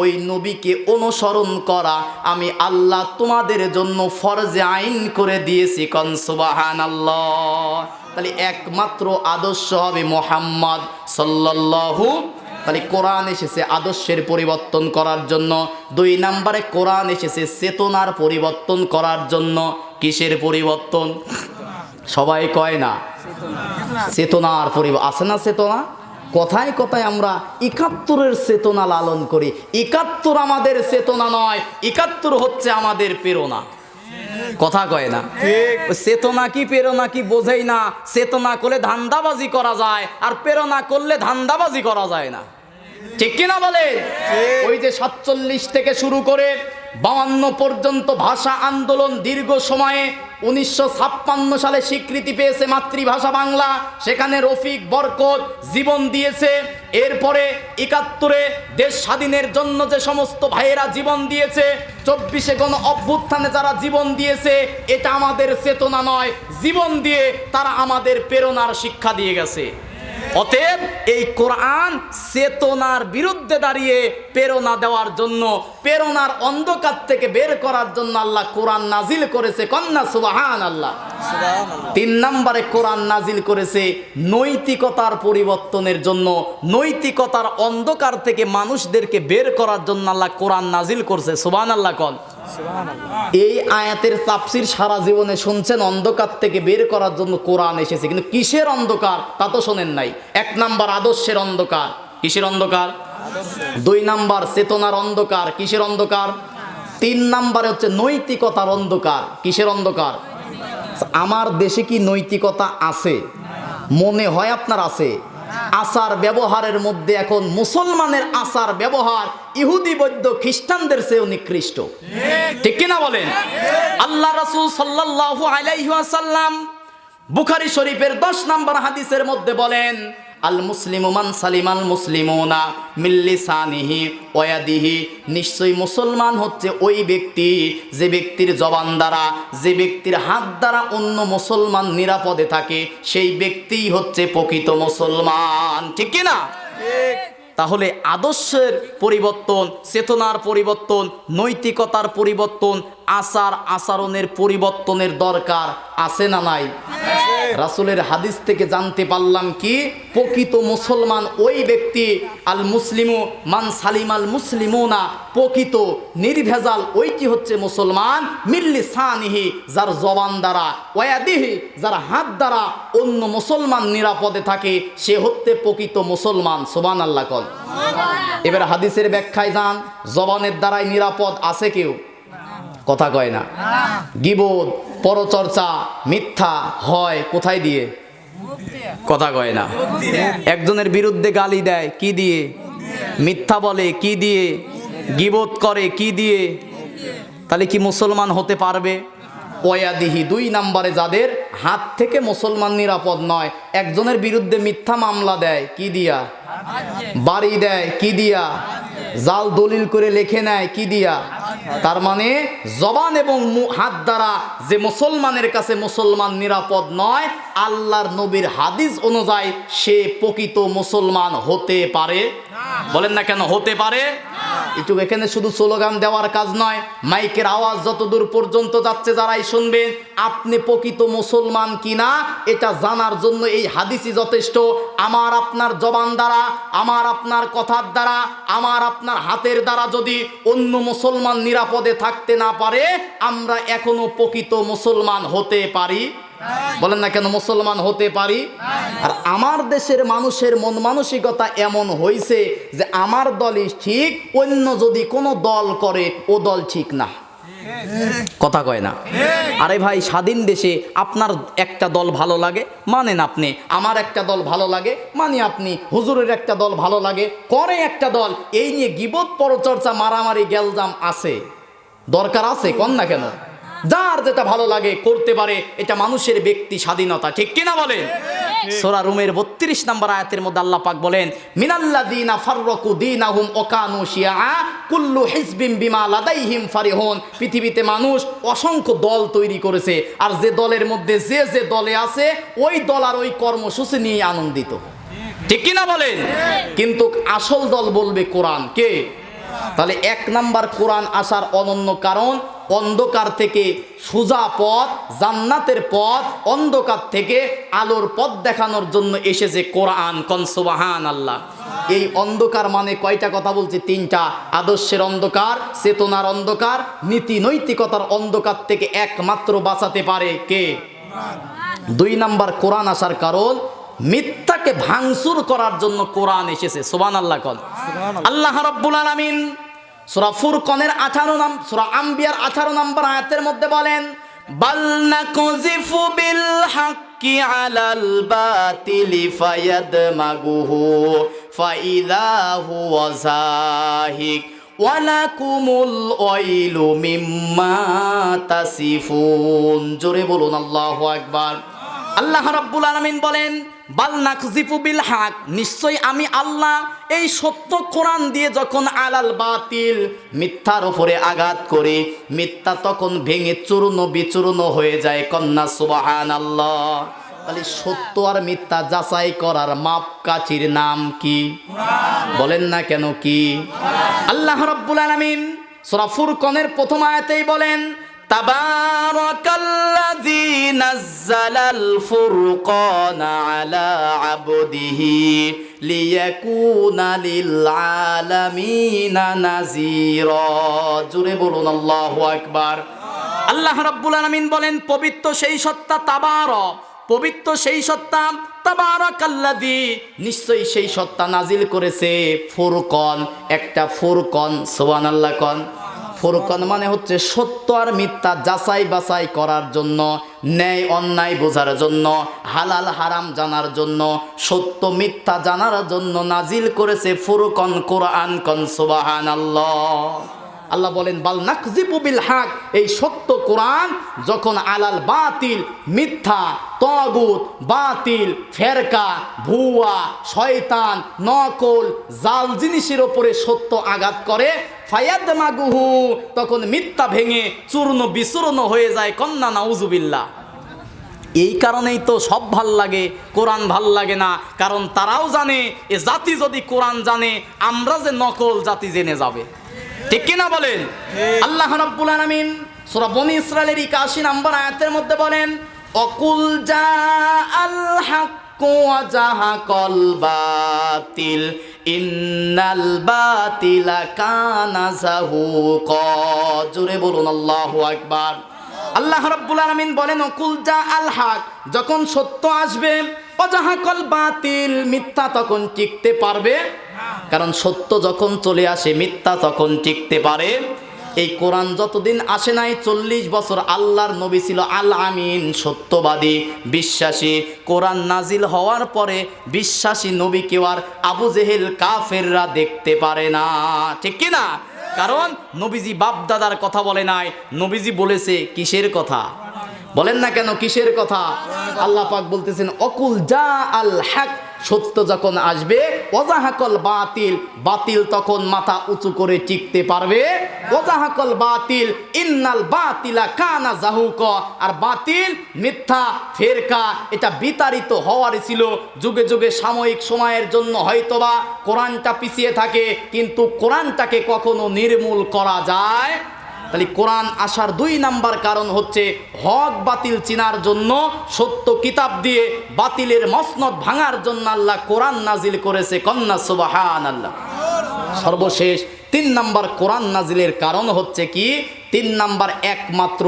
ওই নবীকে অনুসরণ করা আমি আল্লাহ তোমাদের জন্য ফরজে আইন করে দিয়েছি। কোন সুবহানাল্লাহ। তাহলে একমাত্র আদর্শ হবে মুহাম্মদ সাল্লাল্লাহু। তাহলে কোরআন এসেছে আদর্শের পরিবর্তন করার জন্য। 2 নম্বরে কোরআন এসেছে চেতনার পরিবর্তন করার জন্য। কিসের পরিবর্তন? সবাই কয় না চেতনার পরিবর্তন। আছে না চেতনা? কথায় কথায় আমরা 71-এর চেতনা লালন করি। 71 আমাদের চেতনা নয়, 71 হচ্ছে আমাদের প্রেরণা। কথা কয় না। চেতনা কি প্রেরণা কি বোঝেই না। চেতনা করলে ধান্দাবাজি করা যায়, আর প্রেরণা করলে ধান্দাবাজি করা যায় না। ঠিক কিনা বলে? ওই যে 47 থেকে শুরু করে 52 পর্যন্ত ভাষা আন্দোলন দীর্ঘ সময়ে 1956 সালে স্বীকৃতি পেয়েছে মাতৃভাষা বাংলা, সেখানে রফিক বরকত জীবন দিয়েছে। এরপরে 71-এ দেশ স্বাধীনের জন্য যে সমস্ত ভাইয়েরা জীবন দিয়েছে, 24-এ গণ অভ্যুত্থানে যারা জীবন দিয়েছে, এটা আমাদের চেতনা নয়, জীবন দিয়ে তারা আমাদের প্রেরণার শিক্ষা দিয়ে গেছে। অতএব এই কোরআন চেতনার বিরুদ্ধে দাঁড়িয়ে প্রেরণা দেওয়ার জন্য, প্রেরণার অন্ধকার থেকে বের করার জন্য আল্লাহ কোরআন নাজিল করেছে। কন্যা সুবহানাল্লাহ। 3 নম্বরে কোরআন নাজিল করেছে নৈতিকতার পরিবর্তনের জন্য, নৈতিকতার অন্ধকার থেকে মানুষদেরকে বের করার জন্য আল্লাহ কোরআন নাজিল করছে। সুবহানাল্লাহ কোন। এই আয়াতের তাফসীর সারা জীবনে শুনছেন, অন্ধকার থেকে বের করার জন্য কোরআন এসেছে। কিন্তু কিসের অন্ধকার তা তো শোনেন নাই। 1 নাম্বার আদর্শের অন্ধকার। কিসের অন্ধকার? 2 নাম্বার চেতনার অন্ধকার। কিসের অন্ধকার? 3 নাম্বারে হচ্ছে নৈতিকতার অন্ধকার। কিসের অন্ধকার? আমার দেশে কি নৈতিকতা আছে? মনে হয় আপনার আছে। আচার ব্যবহারের মধ্যে এখন মুসলমানের আচার ব্যবহার ইহুদি বৌদ্ধ খ্রিস্টানদের চেয়েও নিকৃষ্ট। ঠিক কিনা বলেন? আল্লাহ রাসূল সাল্লাল্লাহু আলাইহি ওয়াসাল্লাম বুখারী শরীফের 10 নম্বর হাদিসের মধ্যে বলেন আল মুসলিমু মান সালিমাল মুসলিমুনা মিন লিসানিহি ওয়া ইয়াদিহি, নিশ্চয়ই মুসলমান হচ্ছে ওই ব্যক্তি যে ব্যক্তির জবান দ্বারা, যে ব্যক্তির হাত দ্বারা অন্য মুসলমান নিরাপদে থাকে, সেই ব্যক্তিই হচ্ছে প্রকৃত মুসলমান। ঠিক কি না? তাহলে আদর্শের পরিবর্তন, চেতনার পরিবর্তন, নৈতিকতার পরিবর্তন, আচার আচরণের পরিবর্তনের দরকার আছে না নাই? রাসূলের হাদিস থেকে জানতে পারলাম কি, প্রকৃত মুসলমান ওই ব্যক্তি, আল মুসলিমু মান সালিমাল মুসলিমুনা, প্রকৃত নির্ভেজাল ওইটি হচ্ছে মুসলমান, মিন লিসানিহি, যার জবান দ্বারা, ওয়া ইয়াদিহি, যার হাত দ্বারা অন্য মুসলমান নিরাপদে থাকে, সে হচ্ছে প্রকৃত মুসলমান। সুবহানাল্লাহ কল। এবার হাদিসের ব্যাখ্যায় যান, জবানের দ্বারাই নিরাপদ আছে কেউ? কথা কয় না। গীবত, পরচর্চা, মিথ্যা হয় কোথায় দিয়ে? কথা কয় না। একজনের বিরুদ্ধে গালি দেয় কি দিয়ে? মিথ্যা বলে কি দিয়ে? গীবত করে কি দিয়ে? তাহলে কি মুসলমান হতে পারবে? ওয়াদিহি, 2 নম্বরে যাদের হাত থেকে মুসলমান নিরাপদ নয়, একজনের বিরুদ্ধে মিথ্যা মামলা দেয় কি দিয়া? বাড়ি দেয় কি দিয়া? জাল দলিল করে লিখে নেয় কি দিয়া? তার মানে জবান এবং হাত দ্বারা যে মুসলমানের কাছে মুসলমান নিরাপদ নয়, আল্লাহর নবীর হাদিস অনুযায়ী সে প্রকৃত মুসলমান হতে পারে? বলেন না কেন হতে পারে? একটু এখানে শুধু স্লোগান দেওয়ার কাজ নয়, মাইকের আওয়াজ যতদূর পর্যন্ত যাচ্ছে যারাই শুনবেন, আপনি প্রকৃত মুসলমান কিনা এটা জানার জন্য এই হাদিসই যথেষ্ট। আমার আপনার জবান দ্বারা, আমার আপনার কথার দ্বারা, আমার আপনার হাতের দ্বারা যদি অন্য মুসলমান নিরাপদে থাকতে না পারে, আমরা এখনো প্রকৃত মুসলমান হতে পারি? বলেন না কেন মুসলমান হতে পারি? আর আমার দেশের মানুষের মন মানসিকতা এমন হয়েছে যে আমার দলই ঠিক, অন্য যদি কোনো দল করে ও দল ঠিক না। কথা কয় না। আরে ভাই, স্বাধীন দেশে আপনার একটা দল ভালো লাগে মানেন আপনি, আমার একটা দল ভালো লাগে মানি আপনি, হুজুরের একটা দল ভালো লাগে করে একটা দল। এই নিয়ে গীবত, পরচর্চা, মারামারি, গ্যালজাম আছে? দরকার আছে? কন না কেন? যার যেটা ভালো লাগে করতে পারে, এটা মানুষের ব্যক্তি স্বাধীনতা। ঠিক কিনা বলেন? সূরা রুমের 32 নম্বর আয়াতের মধ্যে আল্লাহ পাক বলেন, মিনাল্লাযীনা ফাররাকু দীনাহুম ওয়া কানু শিয়া কুল্লু হিজবিন বিমা লাদাইহিম ফারিহুন। পৃথিবীতে মানুষ অসংখ্য দল তৈরি করেছে, আর যে দলের মধ্যে যে যে দলে আছে ওই দল আর ওই কর্মসূচি নিয়ে আনন্দিত। ঠিক কিনা বলেন? কিন্তু আসল দল বলবে কোরআন কে? তাহলে 1 নাম্বার কোরআন আসার অনন্য কারণ, অন্ধকার থেকে সোজা পথ, জান্নাতের পথ, অন্ধকার থেকে আলোর পথ দেখানোর জন্য এসেছে কোরআন। কোন সুবহানাল্লাহ। এই অন্ধকার মানে কয়টা কথা বলছি? 3টা। আদর্শের অন্ধকার, চেতনার অন্ধকার, নীতি নৈতিকতার অন্ধকার থেকে একমাত্র বাঁচাতে পারে কে? 2 নাম্বার কোরআন আসার কারণ, মিথ্যাকে ভাঙচুর করার জন্য কোরআন এসেছে। সুবহানাল্লাহ কল। আল্লাহ রাব্বুল আলামিন সূরা ফুরকানের 18 সূরা আম্বিয়ার 18 নম্বর আয়াতের মধ্যে বলেন, বাল নাকুযিফু বিল হাক্কি আলাল বাতিলি ফায়াদমাগুহু ফাইযা হুয়া যাহিক ওয়ালাকুমুল ওয়াইলু মিম্মা তাসিফুন। জোরে বলুন আল্লাহু আকবার। আল্লাহ রাব্বুল আলামিন বলেন, বাল নাকজিফু বিল হক, নিশ্চয়ই আমি আল্লাহ এই সত্য কোরআন দিয়ে যখন আলাল বাতিল, মিথ্যার উপরে আঘাত করি, মিথ্যা তখন ভেঙে চূর্ণ বিচূর্ণ হয়ে যায়। কন্যা সুবহানাল্লাহ। তাহলে সত্য আর মিথ্যা যাচাই করার মাপকাঠির নাম কি? বলেন না কেন কি? আল্লাহ রাব্বুল আলামিন সূরা ফুরকানের 1ম আয়াতেই বলেন, তাবারাকাল্লাযী নাযালাল ফুরকানা আলা আবদিহি লিয়াকুনা লিল আলামিনা নাযীরা। জোরে বলুন আল্লাহু আকবার। আল্লাহ রাব্বুল আলামিন বলেন, পবিত্র সেই সত্তা, তাবারক, পবিত্র সেই সত্তা, তাবারাকাল্লাযী, নিশ্চয়ই সেই সত্তা নাজিল করেছে ফুরকান, একটা ফুরকান। সুবহানাল্লাহ কোন। ফুরকান মানে হচ্ছে সত্য আর মিথ্যা যাচাই বাছাই করার জন্য, ন্যায় অন্যায় বোঝার জন্য, হালাল হারাম জানার জন্য, সত্য মিথ্যা জানার জন্য নাজিল করেছে ফুরকান কোরআন। কোন সুবহানাল্লাহ। আল্লাহ বলেন বাল নাকযিবু বিল হক, এই সত্য কোরআন যখন আলাল বাতিল, মিথ্যা, তাগুত, বাতিল, ফেরকা, ভুয়া, শয়তান, নকল, জাল জিনিসের উপরে সত্য আঘাত করে, ফায়াদমাগুহু, তখন মিথ্যা ভেঙে চূর্ণ বিচূর্ণ হয়ে যায়। কন্যা নাউজুবিল্লাহ। এই কারণেই তো সব ভাল লাগে, কোরআন ভাল লাগে না। কারণ তারাও জানে এ জাতি যদি কোরআন জানে, আমরা যে নকল জাতি জেনে যাবে। ঠিক কিনা বলেন? আল্লাহ রাব্বুল আলামিন সূরা বনী ইসরাঈলের 81 নম্বর আয়াতের মধ্যে বলেন, অকুল জাআল হাক্কু ওয়া জাহাকাল বাতিল ইন্নাল বাতিলা কানা যাহুকা। জোরে বলুন আল্লাহু আকবার। আল্লাহ রাব্বুল আলামিন বলেন অকুল জাআল হক, যখন সত্য আসবে, ওয়া জাহাকাল বাতিল, মিথ্যা তখন টিকতে পারবে। কারণ সত্য যখন চলে আসে, মিথ্যা তখন টিকতে পারে। এই কোরআন যতদিন আসে নাই, 40 বছর আল্লাহর নবী ছিল আল আমিন, সত্যবাদী, বিশ্বাসী। কোরআন নাজিল হওয়ার পরে বিশ্বাসী নবীকে আর আবু জেহেল কাফেররা দেখতে পারে না। ঠিক কি না? কারণ নবীজি বাপ দাদার কথা বলে নাই, নবীজি বলেছে কিসের কথা? বলেন না কেন কিসের কথা? আল্লাহ পাক বলতেছেন অকুল জা আল হক, সত্য যখন আসবে, ওয়াজাহাকল বাতিল, বাতিল তখন মাথা উঁচু করে টিকতে পারবে। ওয়াজাহাকল বাতিল ইন্নাল বাতিলা কানা যাহুকা, আর বাতিল, মিথ্যা, ফেরকা এটা বিতাড়িত হওয়ার ছিল। যুগে যুগে সাময়িক সময়ের জন্য হয়তোবা কোরআনটা পিছিয়ে থাকে, কিন্তু কোরআনটাকে কখনো নির্মূল করা যায়। তাহলে কোরআন আসার 2 নাম্বার কারণ হচ্ছে হক বাতিল চিনার জন্য, সত্য কিতাব দিয়ে বাতিলের মসনদ ভাঙার জন্য আল্লাহ কোরআন নাজিল করেছে। কন্যা সুবহানাল্লাহ। সর্বশেষ 3 নাম্বার কোরআন নাজিলের কারণ হচ্ছে কি? 3 নাম্বার একমাত্র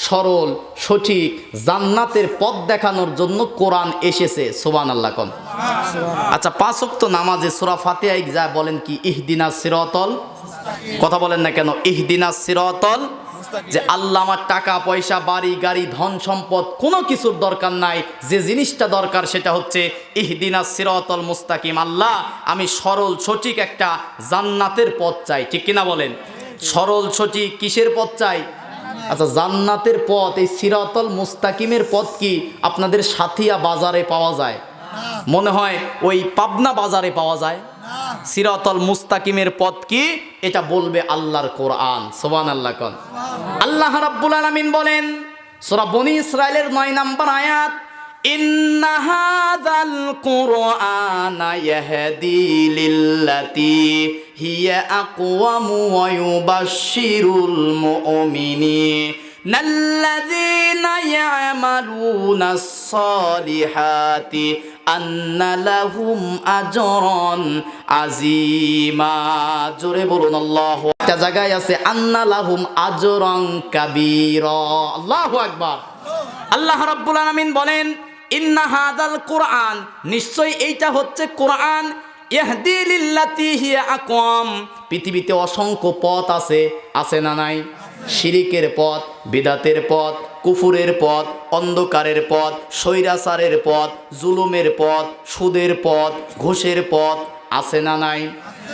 সরল সঠিক জান্নাতের পথ দেখানোর জন্য কোরআন এসেছে। সুবহানাল্লাহ কোন। আচ্ছা, 5 ওয়াক্ত নামাজে সূরা ফাতিহায় যা বলেন কি ইহদিনাস সিরাতাল, কথা বলেন না কেন ইহদিনাস সিরাতাল, যে আল্লাহ আমার টাকা পয়সা বাড়ি গাড়ি ধন সম্পদ কোনো কিছুর দরকার নাই, যে জিনিসটা দরকার সেটা হচ্ছে ইহদিনাস সিরাতাল মুস্তাকিম। আল্লাহ আমি সরল সঠিক একটা জান্নাতের পথ চাই। ঠিক কিনা বলেন? সরল সঠিক কিসের পথ চাই? আচ্ছা, জান্নাতের পথ, এই সিরাতাল মুস্তাকিমের পথ কি আপনাদের সাথিয়া বাজারে পাওয়া যায়? মনে হয় ওই পাবনা বাজারে পাওয়া যায়। সিরাতাল মুস্তাকিমের পথ কি এটা বলবে আল্লাহর কোরআন। সুবহানাল্লাহ কোন। আল্লাহ রাব্বুল আলামিন বলেন সূরা বনী ইসরাঈলের 9 নম্বর আয়াত, ইন্না হাযাল কুরআনা ইয়াহদি লিল্লাতী হিয়া আকওয়ামু ওয়া ইউবাশশিরুল মুমিনিনা আল্লাযীনা ইয়া'মালুনাস সালিহাতি আন্না লাহুম আজরান আজিমা। জোরে বলুন আল্লাহ। একটা জায়গায় আছে আন্না লাহুম আজরান কাবীরা। আল্লাহু আকবার। আল্লাহ রাব্বুল আলামিন বলেন ইন্না হাযাল কুরআন, নিশ্চয় এইটা হচ্ছে কোরআন, ইয়াহদি লিল্লাতী হিয়া আকওয়াম, পৃথিবীতে অসংখ্য পথ আছে, আছে না নাই? শিরিকের পথ, বিদাতের পথ, কুফুরের পথ, অন্ধকারের পথ, স্বৈরাচারের পথ, জুলুমের পথ, সুদের পথ, ঘুষের পথ, আছে না নাই?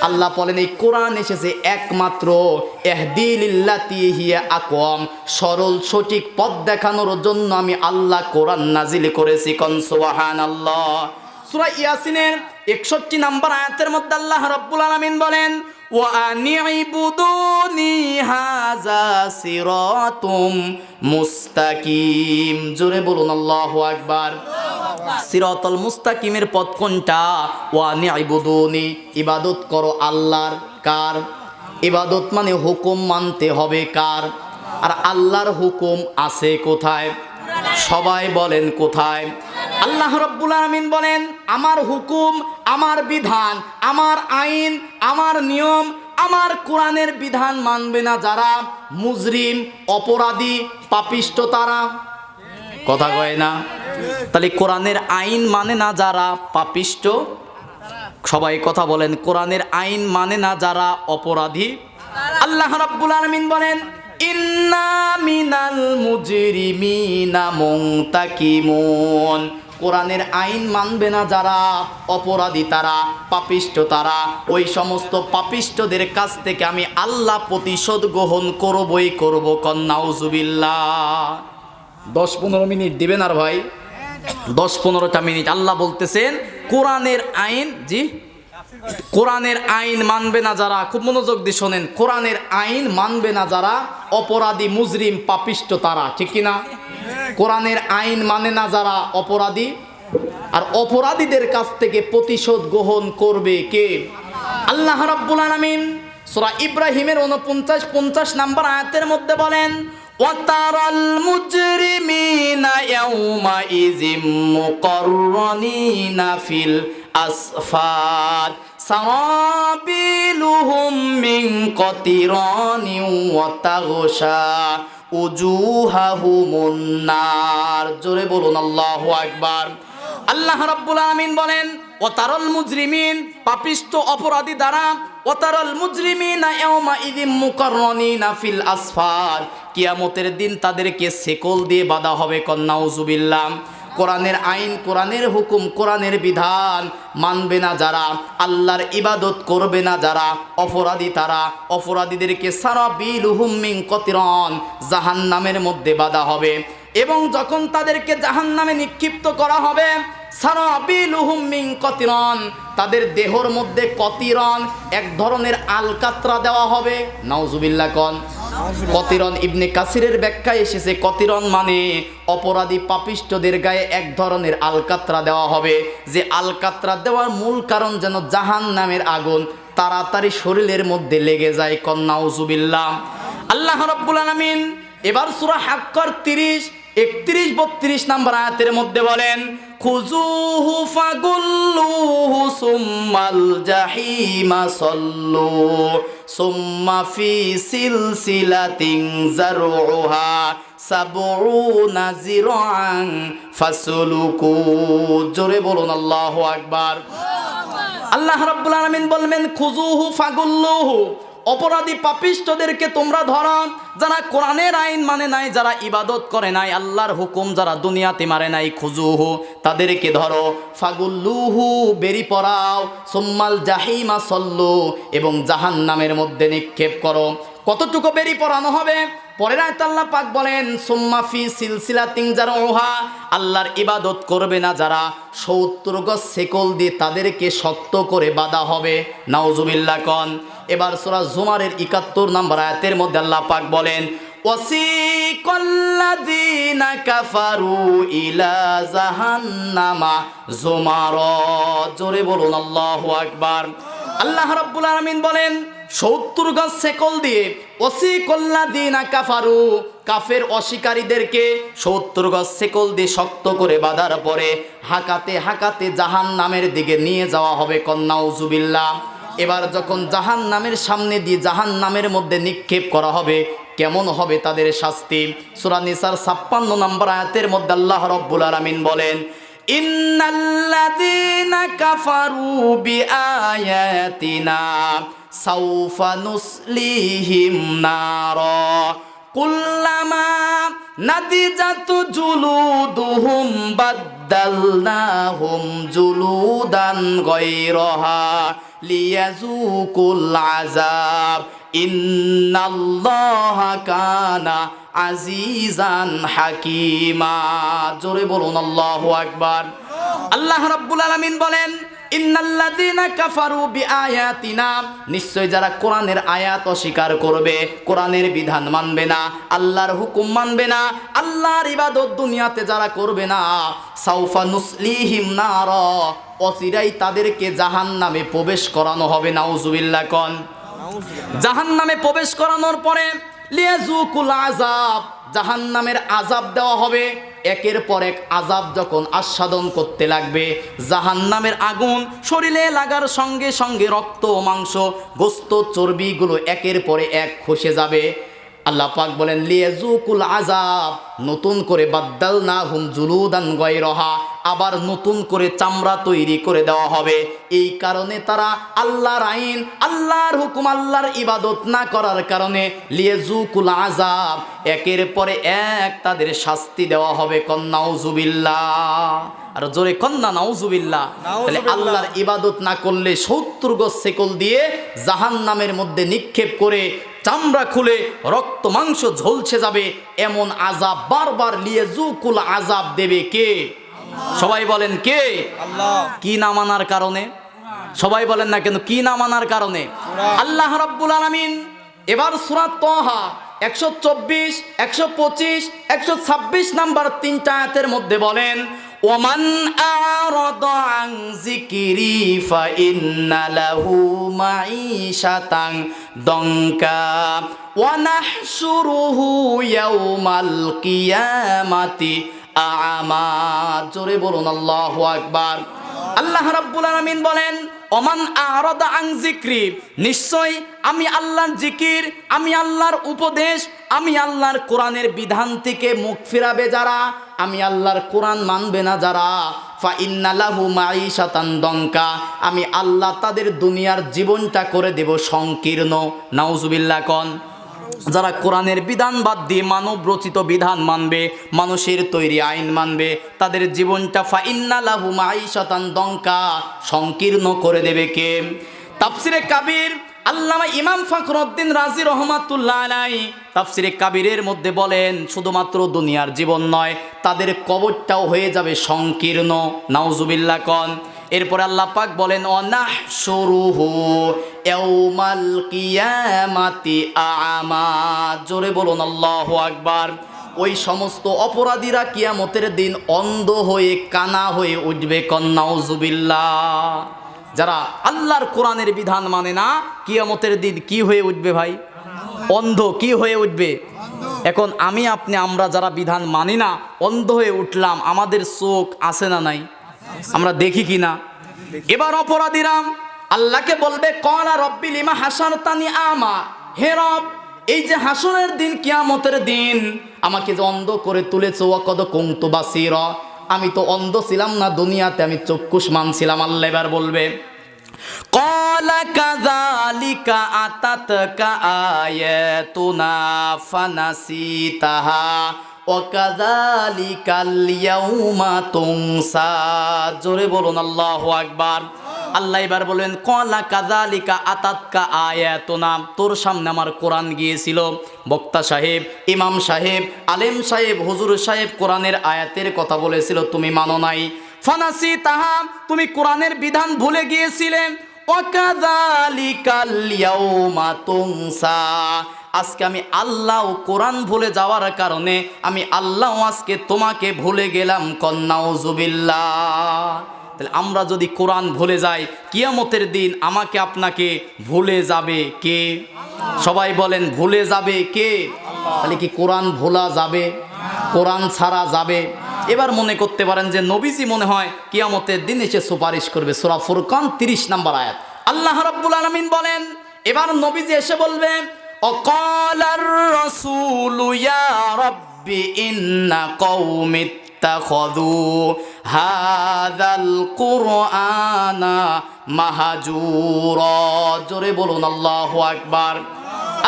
আল্লাহ বলেন এই কোরআন এসেছে একমাত্র ইহদি লিল্লাতী হিয়া আকওয়াম, সরল সঠিক পথ দেখানোর জন্য আমি আল্লাহ কোরআন নাজিল করেছি। কোন সুবহানাল্লাহ। সূরা ইয়াসিনের 61 নম্বর আয়াতের মধ্যে আল্লাহ রাব্বুল আলামিন বলেন ওয়া আনি'বুদুনি হাযা সিরাতুম মুস্তাকিম। জোরে বলুন আল্লাহু আকবার। সিরাতাল মুস্তাকিমের পথ কোনটা? ওয়া আনি'বুদুনি, ইবাদত করো আল্লাহর। কার? ইবাদত মানে হুকুম মানতে হবে কার? আর আল্লাহর হুকুম আছে কোথায়? সবাই বলেন কোথায়? আল্লাহ রাব্বুল আলামিন বলেন আমার হুকুম, আমার বিধান, আমার আইন, আমার নিয়ম, আমার কোরআনের বিধান মানবে না যারা মুজরিম, অপরাধী, পাপিষ্ট তারা। কথা কয় না? তাহলে কোরআনের আইন মানে না যারা পাপিষ্ট, সবাই কথা বলেন, কোরআনের আইন মানে না যারা অপরাধী। আল্লাহ রাব্বুল আলামিন বলেন ইন্না মিনাল মুজরিমিনা মুনতাকিমুন, কোরআনের আইন মানবে না যারা, অপরাধী তারা, পাপিষ্ঠ তারা, ওই সমস্ত পাপিষ্ঠদের কাছ থেকে আমি আল্লাহ প্রতিশোধ গ্রহণ করবই করব। নাউজুবিল্লাহ। 10-15 মিনিট দিবেন আর ভাই, 10-15টা মিনিট। আল্লাহ বলতেছেন কোরআনের আইন, জি কোরআনের আইন মানবে না যারা, খুব মনোযোগ দিয়ে শোনেন, কোরআনের আইন মানবে না যারা অপরাধী, মুজরিম, পাপিষ্ঠ তারা, ঠিক কিনা? কোরআনের আইন মানে না যারা অপরাধী, আর অপরাধীদের কাছ থেকে প্রতিশোধ গ্রহণ করবে কে? আল্লাহ রাব্বুল আলামিন সূরা ইব্রাহিমের 49-50 নাম্বার আয়াতের মধ্যে বলেন, ওয়াতারাল মুজরিমিনা ইয়াউমাইযিম মুকাররানিনা ফিল আসফাদ সারাবিলুহুম মিন কাতিরানিন ওয়া তাগশা উজুহাহুমুন নার। জোরে বলুন আল্লাহু আকবার। আল্লাহ রাব্বুল আলামিন বলেন, ওয়াতারাল মুজরিমিন, পাপিষ্ঠ অপরাধী দ্বারা, ওয়াতারাল মুজরিমিনা ইয়াউমাইযিম মুকাররানিনা ফিল আসফাদ, কিয়ামতের দিন তাদেরকে শেকল দিয়ে বাঁধা হবে। নাউজুবিল্লাহ। কোরআনের আইন, কোরআনের হুকুম, কোরআনের বিধান মানবে না যারা, আল্লাহর ইবাদত করবে না যারা, অপরাধী তারা, অপরাধীদেরকে সারাবিলুহুম মিন কাতিরান, জাহান্নামের মধ্যে বাঁধা হবে। এবং যখন তাদেরকে জাহান্নামে নিক্ষিপ্ত করা হবে, সারাবিলুহুম মিন কাতিরান, তাদের দেহর মধ্যে কতিরন, এক ধরনের আলকাতরা দেওয়া হবে। নাউজুবিল্লাহ কোন। কতিরন ইবনে কাসিরের ব্যাখ্যায় এসেছে, কতিরন মানে অপরাধী পাপিষ্ঠদের গায়ে এক ধরনের আলকাতরা দেওয়া হবে, যে আলকাতরা দেওয়ার মূল কারণ যেন জাহান্নামের আগুন তাড়াতাড়ি শরীরের মধ্যে লেগে যায়। নাউজুবিল্লাহ। আল্লাহ রাব্বুল আলামিন এবার সূরা হাক্কার 30, 31, 32 নাম্বার আয়াতের মধ্যে বলেন, খুজুহু ফাগুল্লুহু সুম্মাল জাহিমা সল্লু সুম্মা ফি সিলসিলাতিন যারউহা সাবউনা যিরাআন ফাসলুকু। জোরে বলুন আল্লাহু আকবার। আল্লাহ রাব্বুল আলামিন বলবেন, খুজুহু ফাগুল্লুহু, অপরাধী পাপিষ্ঠদেরকে তোমরা ধরো, যারা কোরআনের আইন মানে নাই, যারা ইবাদত করে নাই, আল্লাহর হুকুম যারা দুনিয়াতে মারে নাই, খুজুহু, তাদেরকে ধরো, ফাগুল্লুহু, বেরি পড়াও, সুম্মাল জাহিমা সল্লু, এবং জাহান্নামের মধ্যে নিক্ষেপ করো। কতটুকু বেরি পড়ানো হবে? পরের আয়াতে আল্লাহ পাক বলেন, সুম্মা ফি সিলসিলাতিন যারউহা, আল্লাহর ইবাদত করবে না যারা, 70 গজ শেকল দিয়ে তাদেরকে শক্ত করে বাঁধা হবে। নাউজুবিল্লাহ কোন। এবার সূরা জুমারের 71 নম্বর আয়াতের মধ্যে আল্লাহ পাক বলেন, ওয়াসিকাল্লাযীনা কাফারু ইলা জাহান্নামা যুমারা। জোরে বলুন আল্লাহু আকবার। আল্লাহ রাব্বুল আলামিন বলেন, 70 গজ শেকল দিয়ে, ওয়াসিকাল্লাযীনা কাফারু, কাফের অস্বীকারীদেরকে 70 গজ শেকল দিয়ে শক্ত করে বাঁধার পরে হাঁকাতে হাঁকাতে জাহান্নামের দিকে নিয়ে যাওয়া হবে। নাউজুবিল্লাহ। এবার যখন জাহান্নামের সামনে দিয়ে জাহান্নামের মধ্যে নিক্ষেপ করা হবে, কেমন হবে তাদের শাস্তি? সূরা নিসার 56 নম্বর আয়াতের মধ্যে আল্লাহ রাব্বুল আলামিন বলেন, ইন্নাল্লাযীনা কাফারু বিআয়াতিনা সাউফা নুসলিহিম নারা কুল্লামা নাদিজাতু জুলুদুহুম বাদদালনাহুম জুলুদান গায়রাহা লিয়াযুকুল আযাব ইন্নাল্লাহা কানা আজিজান হাকিমা। জোরে বলুন আল্লাহু আকবার। আল্লাহ রাব্বুল আলামিন বলেন, ইন্নাল্লাযীনা কাফারু বিআয়াতিনা, নিশ্চয় যারা কোরআনের আয়াত অস্বীকার করবে, কোরআনের বিধান মানবে না, আল্লাহর হুকুম মানবে না, আল্লাহর ইবাদত দুনিয়াতে যারা করবে না, সাউফা নুসলিহিম নারা, অচিরাই তাদেরকে জাহান্নামে প্রবেশ করানো হবে। নাউজুবিল্লাহ কোন। জাহান্নামে প্রবেশ করানোর পরে লিয়াযুকুল আযাব, জাহান্নামের আযাব দেওয়া হবে। একের পর এক আযাব যখন আস্বাদন করতে লাগবে, জাহান্নামের আগুন শরীরে লাগার সঙ্গে সঙ্গে রক্ত, মাংস, গোস্ত, চর্বিগুলো একের পরে এক খসে যাবে। আল্লাহ পাক বলেন, লিয়াযুকুল আযাব, নতুন করে বাদদালনাহুম জুলুদান গায়রাহা, আবার নতুন করে চামড়া তৈরি করে দেওয়া হবে। এই কারণে তারা আল্লাহর আইন, আল্লাহর হুকুম, আল্লাহর ইবাদত না করার কারণে লিয়াজুকুল আযাব, একের পরে এক তাদের শাস্তি দেওয়া হবে। নাউযুবিল্লাহ, আর জোরে কন্না নাউযুবিল্লাহ। তাহলে আল্লাহর ইবাদত না করলে 70 গজ শেকল দিয়ে জাহান্নামের মধ্যে নিক্ষেপ করে চামড়া খুলে রক্ত মাংস ঝলসে যাবে, এমন আযাব বারবার লিয়াজুকুল আযাব দেবে কে? সবাই বলেন কে? আল্লাহ। কি না মানার কারণে? সবাই বলেন না কেন, কি না মানার কারণে? আল্লাহ রাব্বুল আলামিন এবার সূরা তাহা 124, 125, 126 নাম্বার 3টা আয়াতের মধ্যে বলেন, ওমান আরাদা আন যিকরি ফাইন্না লাহু মাঈশাতান দঙ্কা ওয়া নাহশুরুহু ইয়াউমাল কিয়ামাতি আ'মা। জোরে বলুন আল্লাহু আকবার। আল্লাহ রাব্বুল আলামিন বলেন, ওমান আরাদা আন যিকরি, নিশ্চয় আমি আল্লাহর জিকির, আমি আল্লাহর উপদেশ, আমি আল্লাহর কোরআনের বিধান থেকে মুখ ফিরাবে যারা, আমি আল্লাহর কোরআন মানবে না যারা, ফাইন্না লাহু মাঈশাতান দঙ্কা, আমি আল্লাহ তাদের দুনিয়ার জীবনটা করে দেব সংকীর্ণ। নাউযুবিল্লাহ কন। যারা কোরআনের বিধান বাদ দিয়ে মানব রচিত বিধান মানবে, মানুষের তৈরি আইন মানবে, তাদের জীবনটা ফাইন্না লাহু মাঈশাতান দঙ্কা, সংকীর্ণ করে দেবে কে? তাফসিরে কাবির আল্লামা ইমাম ফখরুদ্দিন রাজি রহমাতুল্লাহ আলাইহি তাফসিরে কাবিরের মধ্যে বলেন, শুধুমাত্র দুনিয়ার জীবন নয়, তাদের কবরটাও হয়ে যাবে সংকীর্ণ। নাউযুবিল্লাহ কন। এরপরে আল্লাহ পাক বলেন, অনাহশুরুহু ইয়াউমাল কিয়ামাতি আ'মা। জোরে বলুন আল্লাহু আকবার। ওই সমস্ত অপরাধীরা কিয়ামতের দিন অন্ধ হয়ে কানা হয়ে উঠবে। নাউযুবিল্লাহ। যারা আল্লাহর কোরআনের বিধান মানে না, কিয়ামতের দিন কি হয়ে উঠবে ভাই? অন্ধ। কি হয়ে উঠবে? এখন আমি আপনি আমরা যারা বিধান মানি না, অন্ধ হয়ে উঠলাম, আমাদের চোখ আছে না নাই? আমরা দেখি কি না? এবার অপরাধীরা আল্লাহকে বলবে, ক্বালা রব্বি লিমা হাসারতানি আমা, হে রব, এই যে হাসরের দিন, কিয়ামতের দিন আমাকে যে অন্ধ করে তুলেছো, ওয়াকাদ কুনতু বাসীরা, আমি তো অন্ধ ছিলাম না দুনিয়াতে, আমি চক্ষুষ্মান ছিলাম। আল্লাহ এবার বলবে, ক্বালা কাযালিকা আতাতকা আয়াতুনা ফানাসিতাহা ওয়া কাযালিকাল ইয়াউমা তুনসা। জোরে বলুন আল্লাহু আকবার। আল্লাহ এবার বলেন, ক্বালা কাযালিকা আতাতকা আয়াতুনা, তোর সামনে আমার কোরআন গিয়েছিল, বক্তা সাহেব, ইমাম সাহেব, আলেম সাহেব, হুজুর সাহেব কোরআনের আয়াতের কথা বলেছিল, তুমি মানো নাই। ফানাসিতাহা, তুমি কোরআনের বিধান ভুলে গিয়েছিলে। ওয়া কাযালিকাল ইয়াউমা তুনসা, আজকে আমি আল্লাহ কোরআন ভুলে যাওয়ার কারণে আমি আল্লাহ আজকে তোমাকে ভুলে গেলাম। নাউযুবিল্লাহ। তাহলে আমরা যদি কোরআন ভুলে যাই, কিয়ামতের দিন আমাকে আপনাকে ভুলে যাবে কে? সবাই বলেন, ভুলে যাবে কে? তাহলে কি কোরআন ভোলা যাবে? কোরআন ছাড়া যাবে? এবার মনে করতে পারেন যে নবীজি মনে হয় কিয়ামতের দিন এসে সুপারিশ করবে। সূরা ফুরকান 30 নম্বর আয়াত আল্লাহ রাব্বুল আলামিন বলেন, এবার নবীজি এসে বলবে, অকালার রাসূলু ইয়া রাব্বি ইন্না কওমি ইত্তাখাযু হাযাল কুরআনা মাহজুরা। জোরে বলুন আল্লাহু আকবার।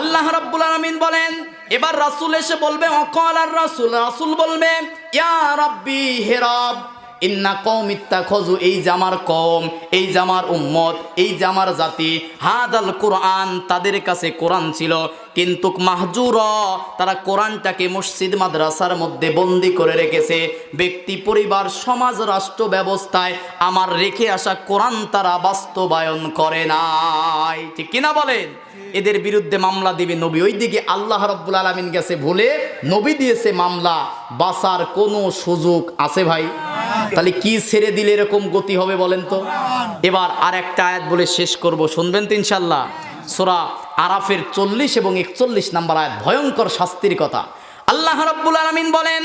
আল্লাহ রাব্বুল আলামিন বলেন, এবার রাসূল এসে বলবে, অকালার রাসূল, রাসূল বলবে, ইয়া রাব্বি, হে রব, ইন্না কওমি ইত্তাখাযু, এই যে আমার কওম, এই যে আমার উম্মত, এই যে আমার জাতি, হাদাল কুরআন, তাদের কাছে কোরআন ছিল, কিন্তু মাহজুরা, তারা কোরআনটাকে মসজিদ মাদ্রাসার মধ্যে বন্দি করে রেখেছে। ব্যক্তি, পরিবার, সমাজ, রাষ্ট্র ব্যবস্থায় আমার রেখে আসা কোরআন তারা বাস্তবায়ন করে নাই। ঠিক কিনা বলেন? এদের বিরুদ্ধে মামলা দিবে নবী। ওইদিকে আল্লাহ রাব্বুল আলামিন গেছে ভুলে, নবী দিয়েছে মামলা। বাঁচার কোনো সুযোগ আছে ভাই? তাহলে কি ছেড়ে দিলে এরকম গতি হবে বলেন তো? এবার আর একটা আয়াত বলে শেষ করব, শুনবেন তো ইনশাআল্লাহ। সূরা আরাফের 40 এবং 41 নম্বর আয়াত, ভয়ঙ্কর শাস্তির কথা। আল্লাহ রাব্বুল আলামিন বলেন,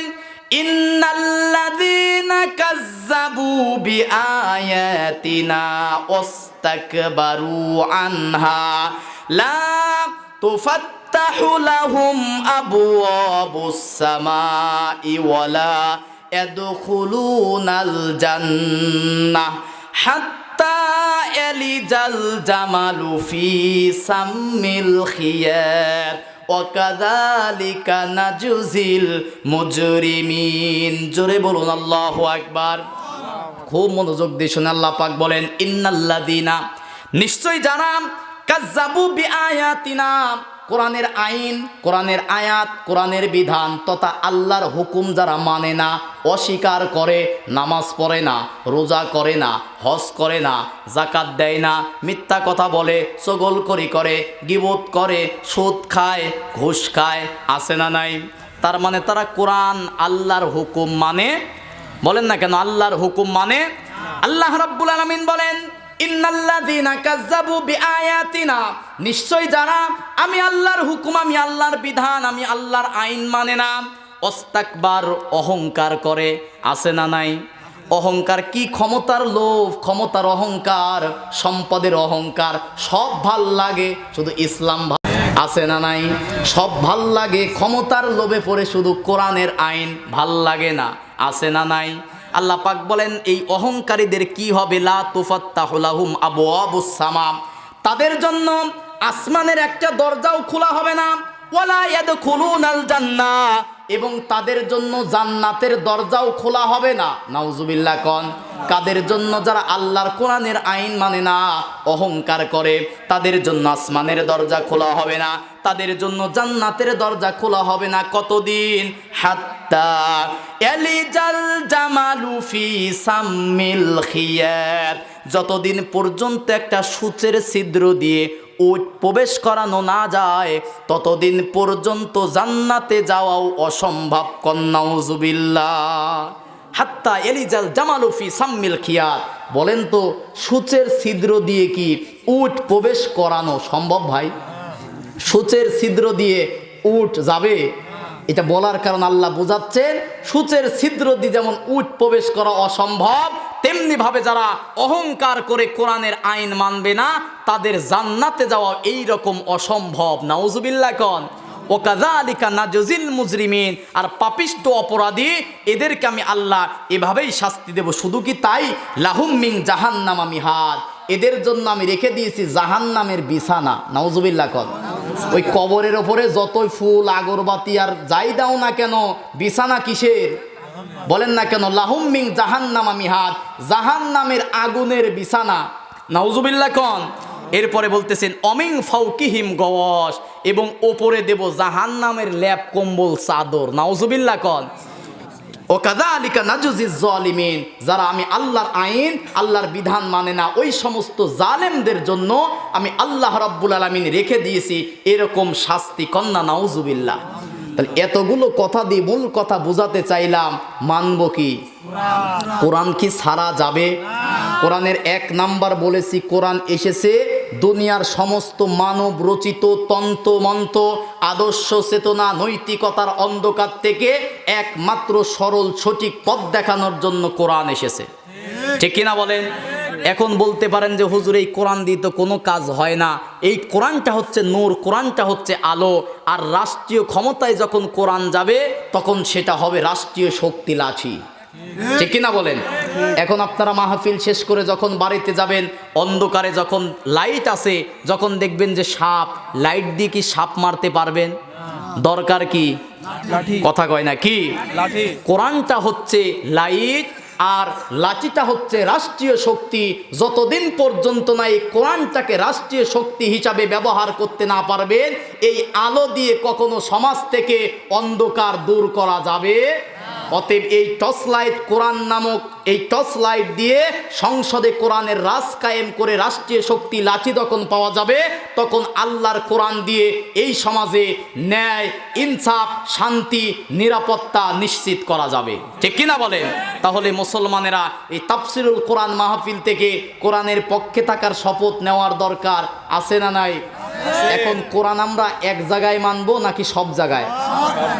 ইন্নাল্লাযীনা কাযযাবু বিআয়াতিনা ওয়াস্তাকবারু আনহা লা তুফাত্তাহু লাহুম আবওয়াবুস সামাই ওয়ালা ইয়াদখুলুনাল জান্নাহ হাত্তা ইয়ালিজাল জামালু ফি সাম্মিল খিয়াত ওয়া কাযালিকা নাজজিল মুজরিমিন। জোরে বলুন আল্লাহু আকবার। খুব মনোযোগ দিয়ে শুনে আল্লাহ পাক বলেন, ইন্নাল্লাযীনা, নিশ্চয় যারা কাজ্জাবু বিআয়াতিনা, কোরআনের আইন, কোরআনের আয়াত, কোরআনের বিধান তথা আল্লাহর হুকুম যারা মানে না, অস্বীকার করে, নামাজ পড়ে না, রোজা করে না, হজ করে না, যাকাত দেয় না, মিথ্যা কথা বলে, চগলখড়ি করে, গীবত করে, সুদ খায়, ঘুষ খায়, আছে না নাই? তার মানে তারা কোরআন আল্লাহর হুকুম মানে, বলেন না কেন আল্লাহর হুকুম মানে? আল্লাহ রাব্বুল আলামিন বলেন, ইন্নাল্লাযীনা কাজ্জাবু বিআয়াতিনা, নিশ্চয় যারা আমি আল্লাহর হুকুম, আমি আল্লাহর বিধান, আমি আল্লাহর আইন মানে না, ওয়াস্তাকবার, অহংকার করে, আছে না নাই? অহংকার কি? ক্ষমতার লোভ, ক্ষমতার অহংকার, সম্পদের অহংকার, সব ভাল লাগে শুধু ইসলাম, আছে না নাই? সব ভাল লাগে, ক্ষমতার লোভে পড়ে শুধু কোরআনের আইন ভাল লাগে না, আছে না নাই? আল্লাহ পাক বলেন এই অহংকারীদের কি হবে? লা তুফাত্তাহু লাহুম আবওয়াবুস সামা, তাদের জন্য আসমানের একটা দরজাও খোলা হবে না। ওয়ালা ইয়াদখুলুনাল জান্নাহ, এবং তাদের জন্য জান্নাতের দরজাও খোলা হবে না। নাউজুবিল্লাহ কোন? কাদের জন্য? যারা আল্লাহর কোরআনের আইন মানে না, অহংকার করে, তাদের জন্য আসমানের দরজা খোলা হবে না, তাদের জন্য জান্নাতের দরজা খোলা হবে না। কতদিন? হাত্তা ইয়ালিজাল জামালু ফি সাম্মিল খিয়াত, যতদিন পর্যন্ত একটা সূচের ছিদ্র দিয়ে উট প্রবেশ করানো না যায় ততদিন পর্যন্ত জান্নাতে যাওয়াও অসম্ভব। নাউজুবিল্লাহ। হাত্তা এলিজাল জামালু ফি সাম্মিল খিয়াত, বলেন তো সূচের ছিদ্র দিয়ে কি উট প্রবেশ করানো সম্ভব ভাই? সূচের ছিদ্র দিয়ে উট যাবে? এটা বলার কারণ আল্লাহ বোঝাচ্ছেন সূচের ছিদ্র দিয়ে যেমন উট প্রবেশ করা অসম্ভব, তেমনি ভাবে যারা অহংকার করে কোরআনের আইন মানবে না তাদের জান্নাতে যাওয়া এই রকম অসম্ভব। নাউজুবিল্লাহ কোন? ও কাযালিকা নাজজিল মুজরিমিন, আর পাপিষ্ট অপরাধী এদেরকে আমি আল্লাহ এভাবেই শাস্তি দেব। শুধু কি তাই? লাহুম মিন জাহান্নামা মিহাদ, এদের জন্য আমি রেখে দিয়েছি জাহান্নামের বিছানা। নাউজুবিল্লাহ কোন? ওই কবরের ওপরে যতই ফুল আগরবাতি আর যাই দাও না কেন, বিছানা কিসের? বলেন না কেন? লাহুম মিন জাহান্নামা মিহাদ, জাহান্নামের আগুনের বিছানা। নাউজুবিল্লাহ কোন? এরপরে বলতেছেন অমিন ফাউকিহিম গওয়াশ, এবং ওপরে দেব জাহান্নামের ল্যাপ কম্বল চাদর। নাউজুবিল্লাহ কোন? ও কাযালিকা নাজজিজ জালিমিন, যারা আমি আল্লাহর আইন, আল্লাহর বিধান মানে না ওই সমস্ত জালেমদের জন্য আমি আল্লাহ রাব্বুল আলামিন রেখে দিয়েছি এরকম শাস্তি। কন্যা নাউজুবিল্লাহ। তাহলে এতগুলো কথা দিয়ে মূল কথা বোঝাতে চাইলাম, মানব কি? কোরআন কি ছাড়া যাবে? কোরআনের 1 নাম্বার বলেছি, কোরআন এসেছে দুনিয়ার সমস্ত মানব রচিত তন্ত্র মন্ত্র, আদর্শ চেতনা, নৈতিকতার অন্ধকার থেকে একমাত্র সরল সঠিক পথ দেখানোর জন্য কোরআন এসেছে। ঠিক কিনা বলেন? এখন বলতে পারেন যে হুজুর এই কোরআন দিয়ে তো কোনো কাজ হয় না। এই কোরআনটা হচ্ছে নূর, কোরআনটা হচ্ছে আলো, আর রাষ্ট্রীয় ক্ষমতায় যখন কোরআন যাবে তখন সেটা হবে রাষ্ট্রীয় শক্তি লাঠি। ঠিক কিনা বলেন? এখন আপনারা মাহফিল শেষ করে যখন বাড়িতে যাবেন, অন্ধকারে যখন লাইট আছে, যখন দেখবেন যে সাপ, লাইট দিয়ে কি সাপ মারতে পারবেন? দরকার কি? কথা কয় না কি? কোরআনটা হচ্ছে লাইট, আর লাঠিটা হচ্ছে রাষ্ট্রীয় শক্তি। যতদিন পর্যন্ত না এই কোরআনটাকে রাষ্ট্রীয় শক্তি হিসাবে ব্যবহার করতে না পারবেন, এই আলো দিয়ে কখনো সমাজ থেকে অন্ধকার দূর করা যাবে। অতএব এই টর্চ লাইট, কোরআন নামক এই টর্চ লাইট দিয়ে সংসদে কোরআনের রাজ কায়েম করে রাষ্ট্রীয় শক্তি লাঠি যখন পাওয়া যাবে, তখন আল্লাহর কোরআন দিয়ে এই সমাজে ন্যায়, ইনসাফ, শান্তি, নিরাপত্তা নিশ্চিত করা যাবে। ঠিক কিনা বলেন? তাহলে মুসলমানেরা এই তাফসিরুল কোরআন মাহফিল থেকে কোরআনের পক্ষে থাকার শপথ নেওয়ার দরকার আছে না নাই? এখন কোরআন আমরা এক জায়গায় মানবো নাকি সব জায়গায়?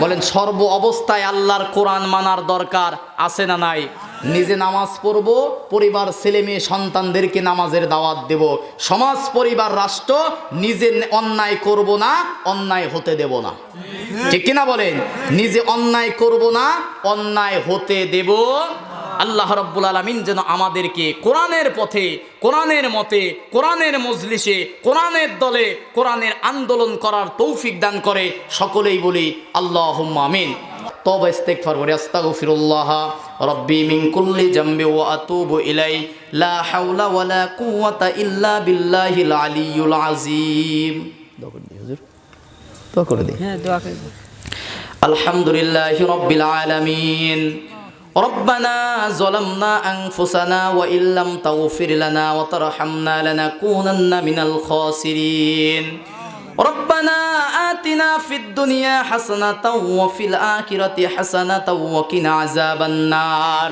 বলেন সর্ব অবস্থায় আল্লাহর কোরআন মানার দরকার আছে না নাই? নিজে নামাজ পড়ব, পরিবার ছেলে মেয়ে সন্তানদেরকে নামাজের দাওয়াত দেব, সমাজ পরিবার রাষ্ট্র নিজে অন্যায় করব না, অন্যায় হতে দেব না। ঠিক কিনা বলেন? নিজে অন্যায় করব না, অন্যায় হতে দেব। আল্লাহ রাব্বুল আলামিন যেন আমাদেরকে কোরআনের পথে, কোরআনের মতে, কোরআনের মজলিসে, কোরআনের দলে, কোরআনের আন্দোলন করার তৌফিক দান করে। সকলেই বলি আল্লাহুম্মা আমিন। তওবা ইস্তিগফার করে আস্তাগফিরুল্লাহ রাব্বি মিন কুল্লি জামবি ওয়া আতুবু ইলাইহি লা হাওলা ওয়ালা কুওয়াতা ইল্লা বিল্লাহিল আলিয়্যুল আযীম। দোয়া করে দিই হুজুর, দোয়া করে দিই। হ্যাঁ, দোয়া করে দিই। আলহামদুলিল্লাহি রাব্বিল আলামিন। ربنا ظلمنا أنفسنا وإن لم تغفر لنا وترحمنا لنكونن من الخاسرين ربنا آتنا في الدنيا حسنة وفي الآخرة حسنة وقنا عذاب النار।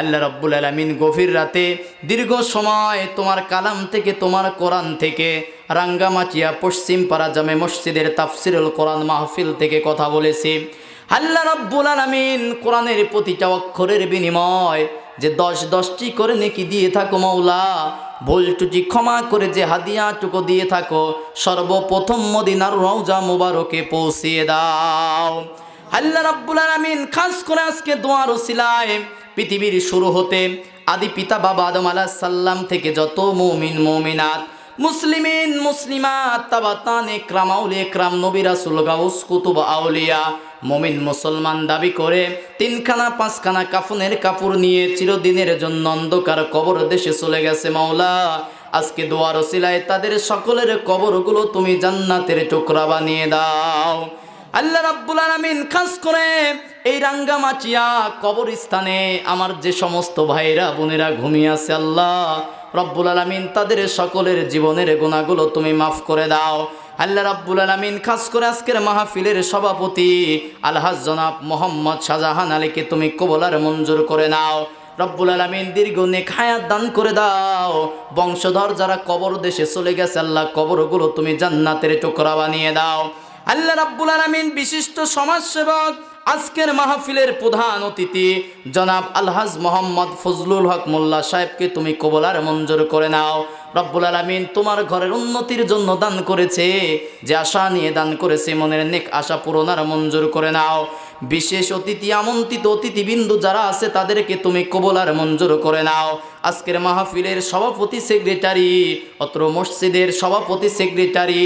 আল্লাহ রাব্বুল আলামিন গভীর রাতে দীর্ঘ সময় তোমার কালাম থেকে, তোমার কোরআন থেকে, রাঙ্গামাটিয়া পশ্চিম পাড়া জামে মসজিদের তাফসিরুল কোরআন মাহফিল থেকে কথা বলেছি। আল্লাহ রাব্বুল আলামিন কোরআনের প্রতিটা অক্ষরের বিনিময় যে 10-10টি করে নেকি দিয়ে থাকো মাওলা, ভুল ত্রুটি ক্ষমা করে যে হাদিয়াটুকু দিয়ে থাকো, সর্বপ্রথম মদিনার রওজা মুবারকে পৌঁছিয়ে দাও। আল্লাহ রাব্বুল আলামিন খাস করে আজকে দোয়ার ওসিলায় পৃথিবীর শুরু হতে আদি পিতা বাবা আদম আলাইহিস সালাম থেকে যত মুমিন মুমিনাত, মুসলিমিন মুসলিমাত, তাবাতান ইকরাম, আউলিয়া ইকরাম, নবী রাসূল, গাউস, কুতুব, আউলিয়া, মুমিন মুসলমান দাবি করে 3খানা 5খানা কাফনের কাপড় নিয়ে চিরদিনের জন্য অন্ধকার কবর দেশে চলে গেছে মাওলা, আজকে দোয়ার ওসিলায় তাদের সকলের কবরগুলো তুমি জান্নাতের টুকরা বানিয়ে দাও। আল্লাহ রাব্বুল আলামিন খাস করে এই রাঙ্গামাটিয়া কবরস্থানে আমার যে সমস্ত ভাইরা বোনেরা ঘুমিয়ে আছে, আল্লাহ রাব্বুল আলামিন তাদের সকলের জীবনের গুনাহগুলো তুমি মাফ করে দাও। আল্লাহ রাব্বুল আলামিন খাস করে আজকের মাহফিলের সভাপতি আলহাজ জনাব মোহাম্মদ শাহজাহান আলীকে তুমি কবুল আর মঞ্জুর করে নাও। রব্বুল আলামিন দীর্ঘ নেক হায়াত দান করে দাও। বংশধর যারা কবর দেশে চলে গেছে, আল্লাহ কবরগুলো তুমি জান্নাতের টুকরা বানিয়ে দাও। আল্লাহ রাব্বুল আলামিন বিশিষ্ট সমাজসেবক আজকের মাহফিলের প্রধান অতিথি জনাব আলহাজ মোহাম্মদ ফজলুল হক মোল্লা সাহেবকে তুমি কবুল আর মঞ্জুর করে নাও। রব্বুল আলামিন তোমার ঘরের উন্নতির জন্য দান করেছে, যে আশা নিয়ে দান করেছে, মনের নেক আশা পূরণ আর মঞ্জুর করে নাও। বিশেষ অতিথি, আমন্ত্রিত অতিথিবৃন্দ যারা আছে তাদেরকে তুমি কবুল আর মঞ্জুর করে নাও। আজকের মাহফিলের সভাপতি সেক্রেটারি, অত্র মসজিদের সভাপতি সেক্রেটারি,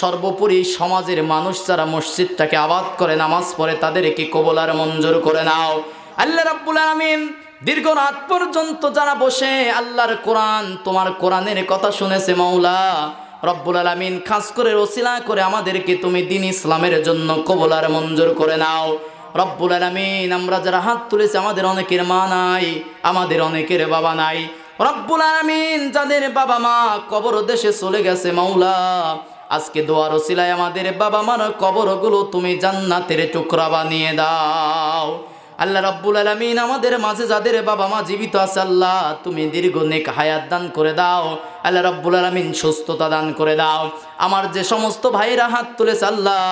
সর্বোপরি সমাজের মানুষ যারা মসজিদটাকে আবাদ করে নামাজ পড়ে তাদেরকে কবুল আর মঞ্জুর করে নাও। আল্লাহ রাব্বুল আলামিন দীর্ঘ রাত পর্যন্ত যারা বসে আল্লাহর কোরআন, তোমার কোরআনের কথা শুনেছে মাওলা, রব্বুল আলামিন খাস করে ওসিলা করে আমাদেরকে তুমি দ্বীন ইসলামের জন্য কবুল আর মঞ্জুর করে নাও। রব্বুল আলামিন আমরা যারা হাত তুলেছে, আমাদের অনেকের মা নাই, আমাদের অনেকের বাবা নাই। রব্বুল আলামিন যাদের বাবা মা কবর দেশে চলে গেছে মাওলা, আজকে দোয়ার ওসিলায় আমাদের বাবা মার কবরগুলো তুমি জান্নাতের টুকরা বানিয়ে দাও। আল্লাহ রাব্বুল আলামিন আমাদের মাঝে যাদের বাবা মা জীবিত আছে, আল্লাহ তুমি দীর্ঘ নেক হায়াত দান করে দাও। আল্লাহ রাব্বুল আলামিন সুস্থতা দান করে দাও। আমার যে সমস্ত ভাইরা হাত তুলেছে, আল্লাহ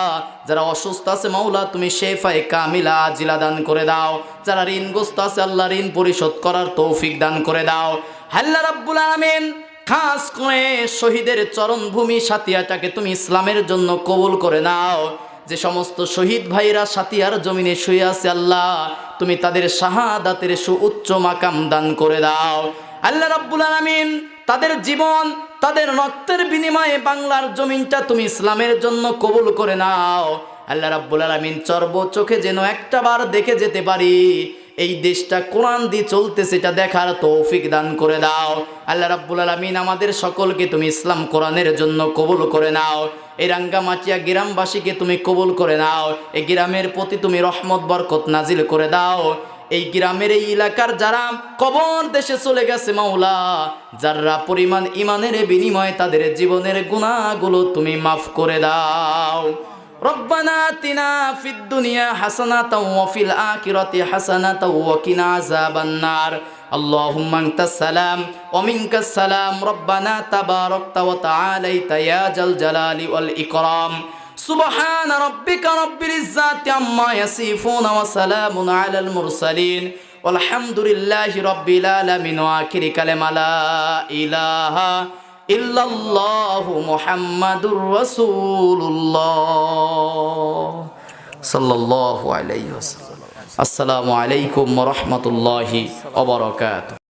যারা অসুস্থ আছে মাওলা তুমি শেফায়ে কামিলা আজিলা দান করে দাও। যারা ঋণগ্রস্ত আছে, আল্লাহ ঋণ পরিশোধ করার তৌফিক দান করে দাও। আল্লাহ রাব্বুল আলামিন খাস করে শহীদের চরণভূমি সাতিয়াটাকে তুমি ইসলামের জন্য কবুল করে নাও। যে সমস্ত শহীদ ভাইরা সাতিয়ার জমিনে শুয়ে আছে, আল্লাহ তুমি তাদের শাহাদাতের সুউচ্চ মাকাম দান করে দাও। আল্লাহ রাব্বুল আলামিন তাদের জীবন, তাদের রক্তের বিনিময়ে বাংলার জমিনটা তুমি ইসলামের জন্য কবুল করে নাও। আল্লাহ রাব্বুল আলামিন চর্ব চোখে যেন একটা বার দেখে যেতে পারি এই দেশটা কোরআন দিয়ে চলতে, সেটা দেখার তৌফিক দান করে দাও। আল্লাহ রাব্বুল আলামিন আমাদের সকলকে তুমি ইসলাম কোরআনের জন্য কবুল করে নাও। এই রাঙ্গামাটিয়া গ্রামবাসীকে তুমি কবুল করে নাও। এই গ্রামের প্রতি তুমি রহমত বরকত নাজিল করে দাও। এই গ্রামের এই এলাকার যারা কবর দেশে চলে গেছে মাওলা, যারা পরিমাণ ইমানের বিনিময়ে তাদের জীবনের গুনাহগুলো তুমি মাফ করে দাও। রব্বানা আতিনা ফিদ দুনিয়া হাসানাতাও ওয়া ফিল আখিরাতি হাসানাতাও ওয়া কিনা আযাবান নার। আল্লাহুম্মা আনতাস সালাম ওয়া মিনকাস সালাম। রব্বানা তাবারাকতা ওয়া তাআলাইতা ইয়া জাল জালালি ওয়াল ইকরাম। সুবহান রাব্বিকা রাব্বিল ইজ্জাতি আম্মা ইয়াসিফুন ওয়া সালামুন আলাল মুরসালিন আলহামদুলিল্লাহি রাব্বিল আলামিন ওয়া আখিরি কালেমা লা ইলাহা ইল্লাল্লাহু মুহাম্মাদুর রাসূলুল্লাহ সাল্লাল্লাহু আলাইহি ওয়াসাল্লাম। আসসালামু আলাইকুম ওয়া রাহমাতুল্লাহি ওয়া বারাকাতুহু।